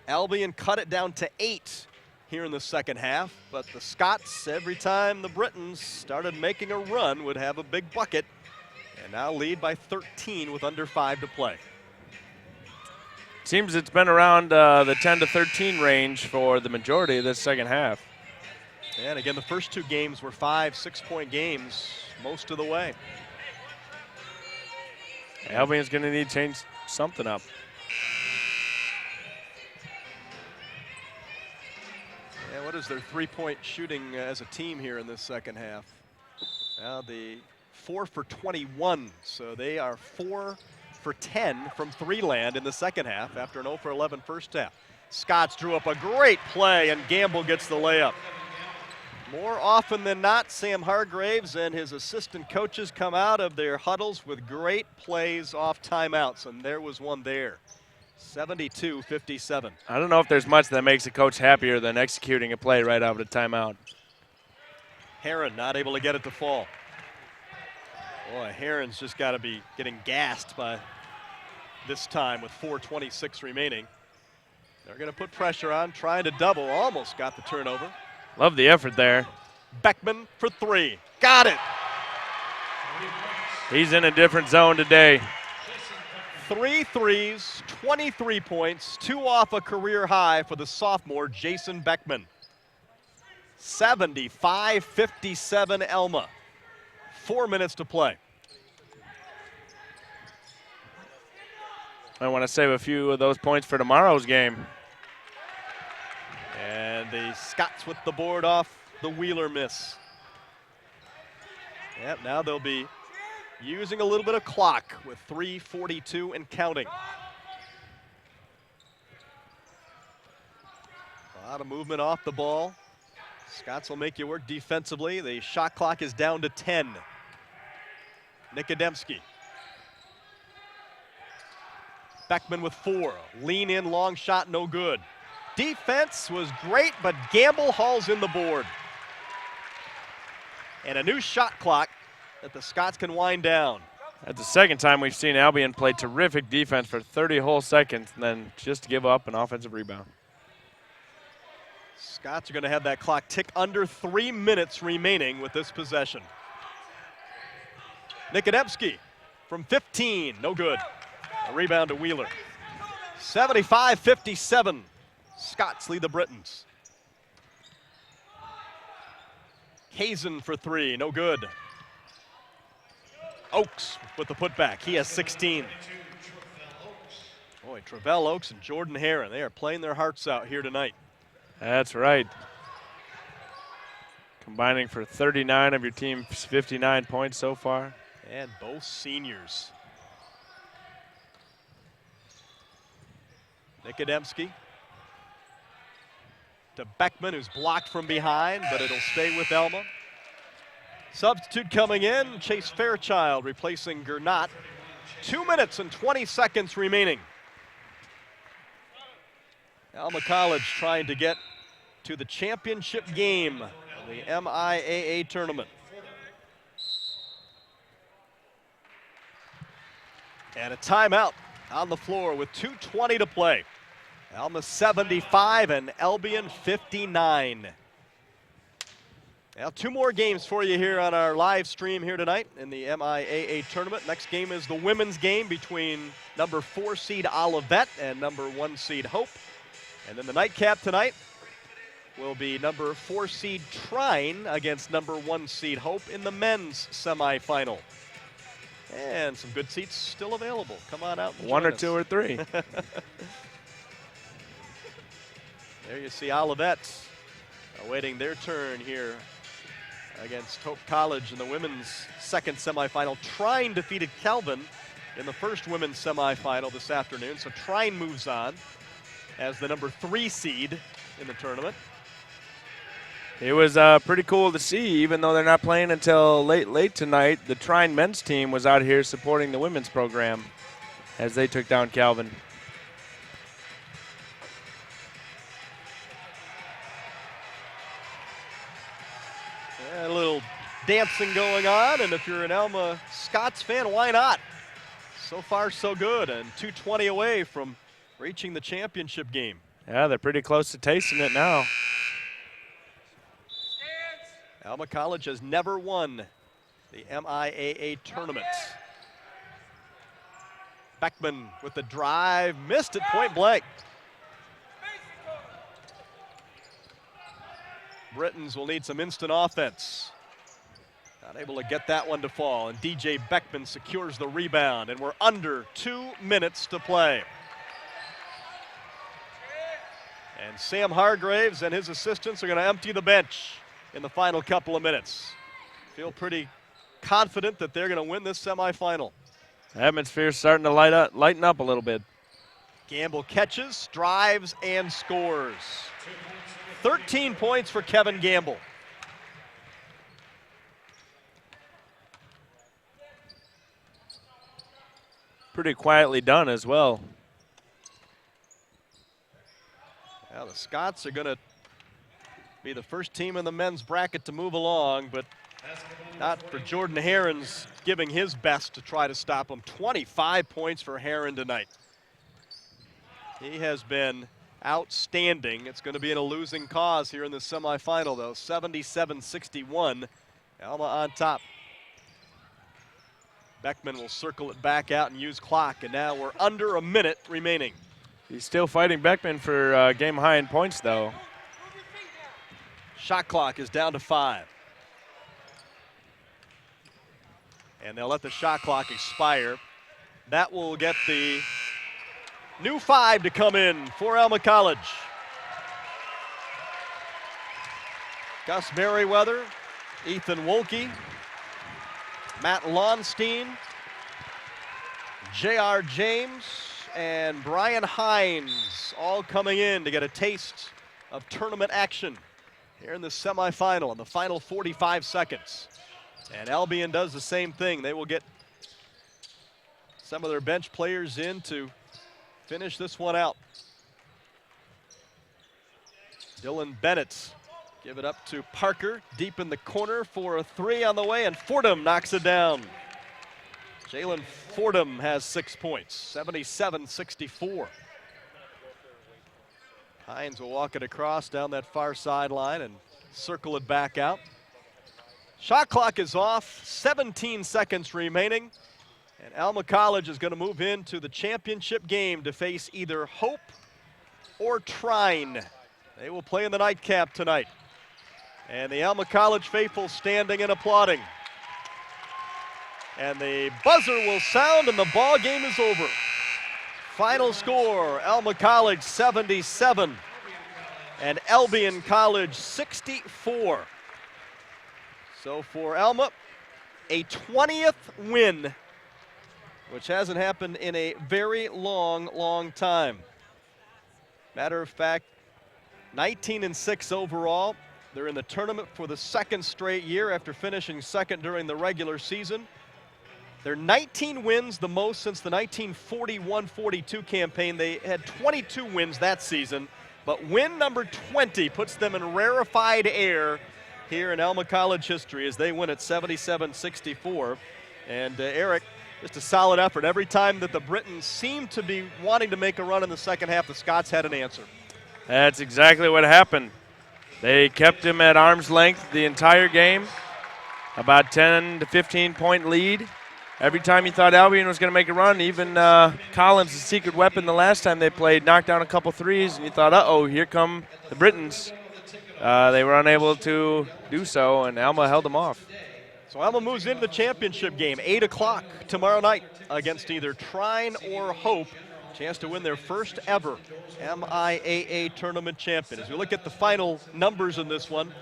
Albion cut it down to 8 here in the second half, but the Scots, every time the Britons started making a run, would have a big bucket, and now lead by 13 with under 5 to play. Seems it's been around the 10 to 13 range for the majority of this second half. And again, the first 2 games were 5-6 point games most of the way. Albion's going to need to change something up. Yeah, what is their 3-point shooting as a team here in this second half? Now the 4 for 21, so they are 4 for 10 from 3 land in the second half after an 0 for 11 first half. Scotts drew up a great play and Gamble gets the layup. More often than not, Sam Hargraves and his assistant coaches come out of their huddles with great plays off timeouts, and there was one there. 72-57. I don't know if there's much that makes a coach happier than executing a play right out of a timeout. Heron not able to get it to fall. Boy, Heron's just got to be getting gassed by this time with 4:26 remaining. They're going to put pressure on, trying to double, almost got the turnover. Love the effort there. Beckman for 3. Got it. He's in a different zone today. 3 threes, 23 points, 2 off a career high for the sophomore Jason Beckman. 75-57 Alma. 4 minutes to play. I want to save a few of those points for tomorrow's game. And the Scots with the board off the Wheeler miss. Yep, now they'll be using a little bit of clock with 3:42 and counting. A lot of movement off the ball. Scots will make you work defensively. The shot clock is down to 10. Nikodemski. Beckman with 4. Lean in, long shot, no good. Defense was great, but Gamble hauls in the board. And a new shot clock that the Scots can wind down. That's the second time we've seen Albion play terrific defense for 30 whole seconds and then just give up an offensive rebound. Scots are going to have that clock tick under 3 minutes remaining with this possession. Nikodemski from 15, no good. A rebound to Wheeler. 75-57. Scots lead the Britons. Hazen for 3, no good. Oakes with the putback. He has 16. Boy, Travell Oakes and Jordan Heron, they are playing their hearts out here tonight. That's right. Combining for 39 of your team's 59 points so far. And both seniors. Nikodemski to Beckman, who's blocked from behind, but it'll stay with Alma. Substitute coming in, Chase Fairchild replacing Gernot. 2 minutes and 20 seconds remaining. Alma College trying to get to the championship game of the MIAA tournament. And a timeout on the floor with 2:20 to play. Alma 75 and Albion 59. Now 2 more games for you here on our live stream here tonight in the MIAA tournament. Next game is the women's game between number 4 seed Olivet and number 1 seed Hope. And then the nightcap tonight will be number 4 seed Trine against number 1 seed Hope in the men's semifinal. And some good seats still available. Come on out and 1 join or us. 2 or 3. There you see Olivet awaiting their turn here against Hope College in the women's second semifinal. Trine defeated Calvin in the first women's semifinal this afternoon, so Trine moves on as the number 3 seed in the tournament. It was pretty cool to see, even though they're not playing until late tonight. The Trine men's team was out here supporting the women's program as they took down Calvin. A little dancing going on, and if you're an Alma Scots fan, why not? So far, so good, and 2:20 away from reaching the championship game. Yeah, they're pretty close to tasting it now. Alma College has never won the MIAA tournament. Beckman with the drive, missed it point blank. Britons will need some instant offense. Not able to get that one to fall, and DJ Beckman secures the rebound, and we're under 2 minutes to play. And Sam Hargraves and his assistants are going to empty the bench in the final couple of minutes. Feel pretty confident that they're going to win this semifinal. Atmosphere's starting to lighten up a little bit. Gamble catches, drives, and scores. 13 points for Kevin Gamble. Pretty quietly done as well. Now the Scots are going to be the first team in the men's bracket to move along, but not for Jordan Heron's giving his best to try to stop them. 25 points for Heron tonight. He has been outstanding. It's going to be in a losing cause here in the semifinal, though. 77-61, Alma on top. Beckman will circle it back out and use clock, and now we're under a minute remaining. He's still fighting Beckman for game high in points, though. Shot clock is down to 5. And they'll let the shot clock expire. That will get the new 5 to come in for Alma College. Gus Merriweather, Ethan Wolke, Matt Launstein, J.R. James, and Brian Hines all coming in to get a taste of tournament action here in the semifinal in the final 45 seconds. And Albion does the same thing. They will get some of their bench players in to finish this one out. Dylan Bennett give it up to Parker, deep in the corner for a three on the way, and Fordham knocks it down. Jalen Fordham has 6 points, 77-64. Hines will walk it across down that far sideline and circle it back out. Shot clock is off, 17 seconds remaining, and Alma College is going to move into the championship game to face either Hope or Trine. They will play in the nightcap tonight. And the Alma College faithful standing and applauding. And the buzzer will sound and the ball game is over. Final score, Alma College 77 and Albion College 64. So for Alma, a 20th win, which hasn't happened in a very long time. Matter of fact, 19-6 overall. They're in the tournament for the second straight year after finishing second during the regular season. They're 19 wins, the most since the 1941-42 campaign. They had 22 wins that season, but win number 20 puts them in rarefied air here in Alma College history as they win at 77-64. And Eric, just a solid effort. Every time that the Britons seemed to be wanting to make a run in the second half, the Scots had an answer. That's exactly what happened. They kept him at arm's length the entire game, about 10 to 15 point lead. Every time you thought Albion was going to make a run, even Collins, the secret weapon the last time they played, knocked down a couple threes, and you thought, uh-oh, here come the Britons. They were unable to do so, and Alma held them off. So Alma moves into the championship game, 8 o'clock tomorrow night against either Trine or Hope. Chance to win their first ever MIAA tournament champion. As we look at the final numbers in this one,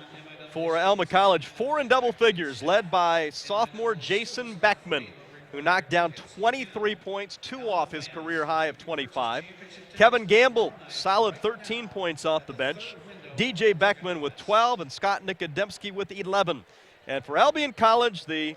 for Alma College, 4 in double figures, led by sophomore Jason Beckman, who knocked down 23 points, 2 off his career high of 25. Kevin Gamble, solid 13 points off the bench. DJ Beckman with 12, and Scott Nikodemski with 11. And for Albion College, the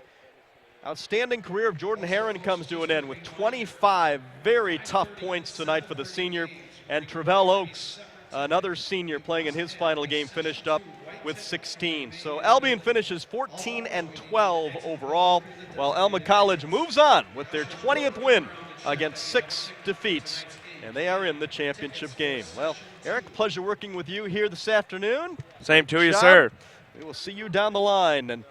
outstanding career of Jordan Herron comes to an end with 25 very tough points tonight for the senior. And Travell Oaks, another senior playing in his final game, finished up with 16. So Albion finishes 14-12 overall, while Alma College moves on with their 20th win against 6 defeats, and they are in the championship game. Well, Eric, pleasure working with you here this afternoon. Same to you, Sean, sir. we will see you down the line. And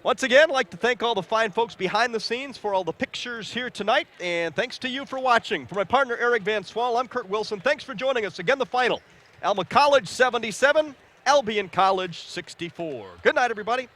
once again, I'd like to thank all the fine folks behind the scenes for all the pictures here tonight, and thanks to you for watching. For my partner, Eric Van Swal, I'm Kurt Wilson. Thanks for joining us. Again, the final, Alma College 77, Albion College 64. Good night, everybody.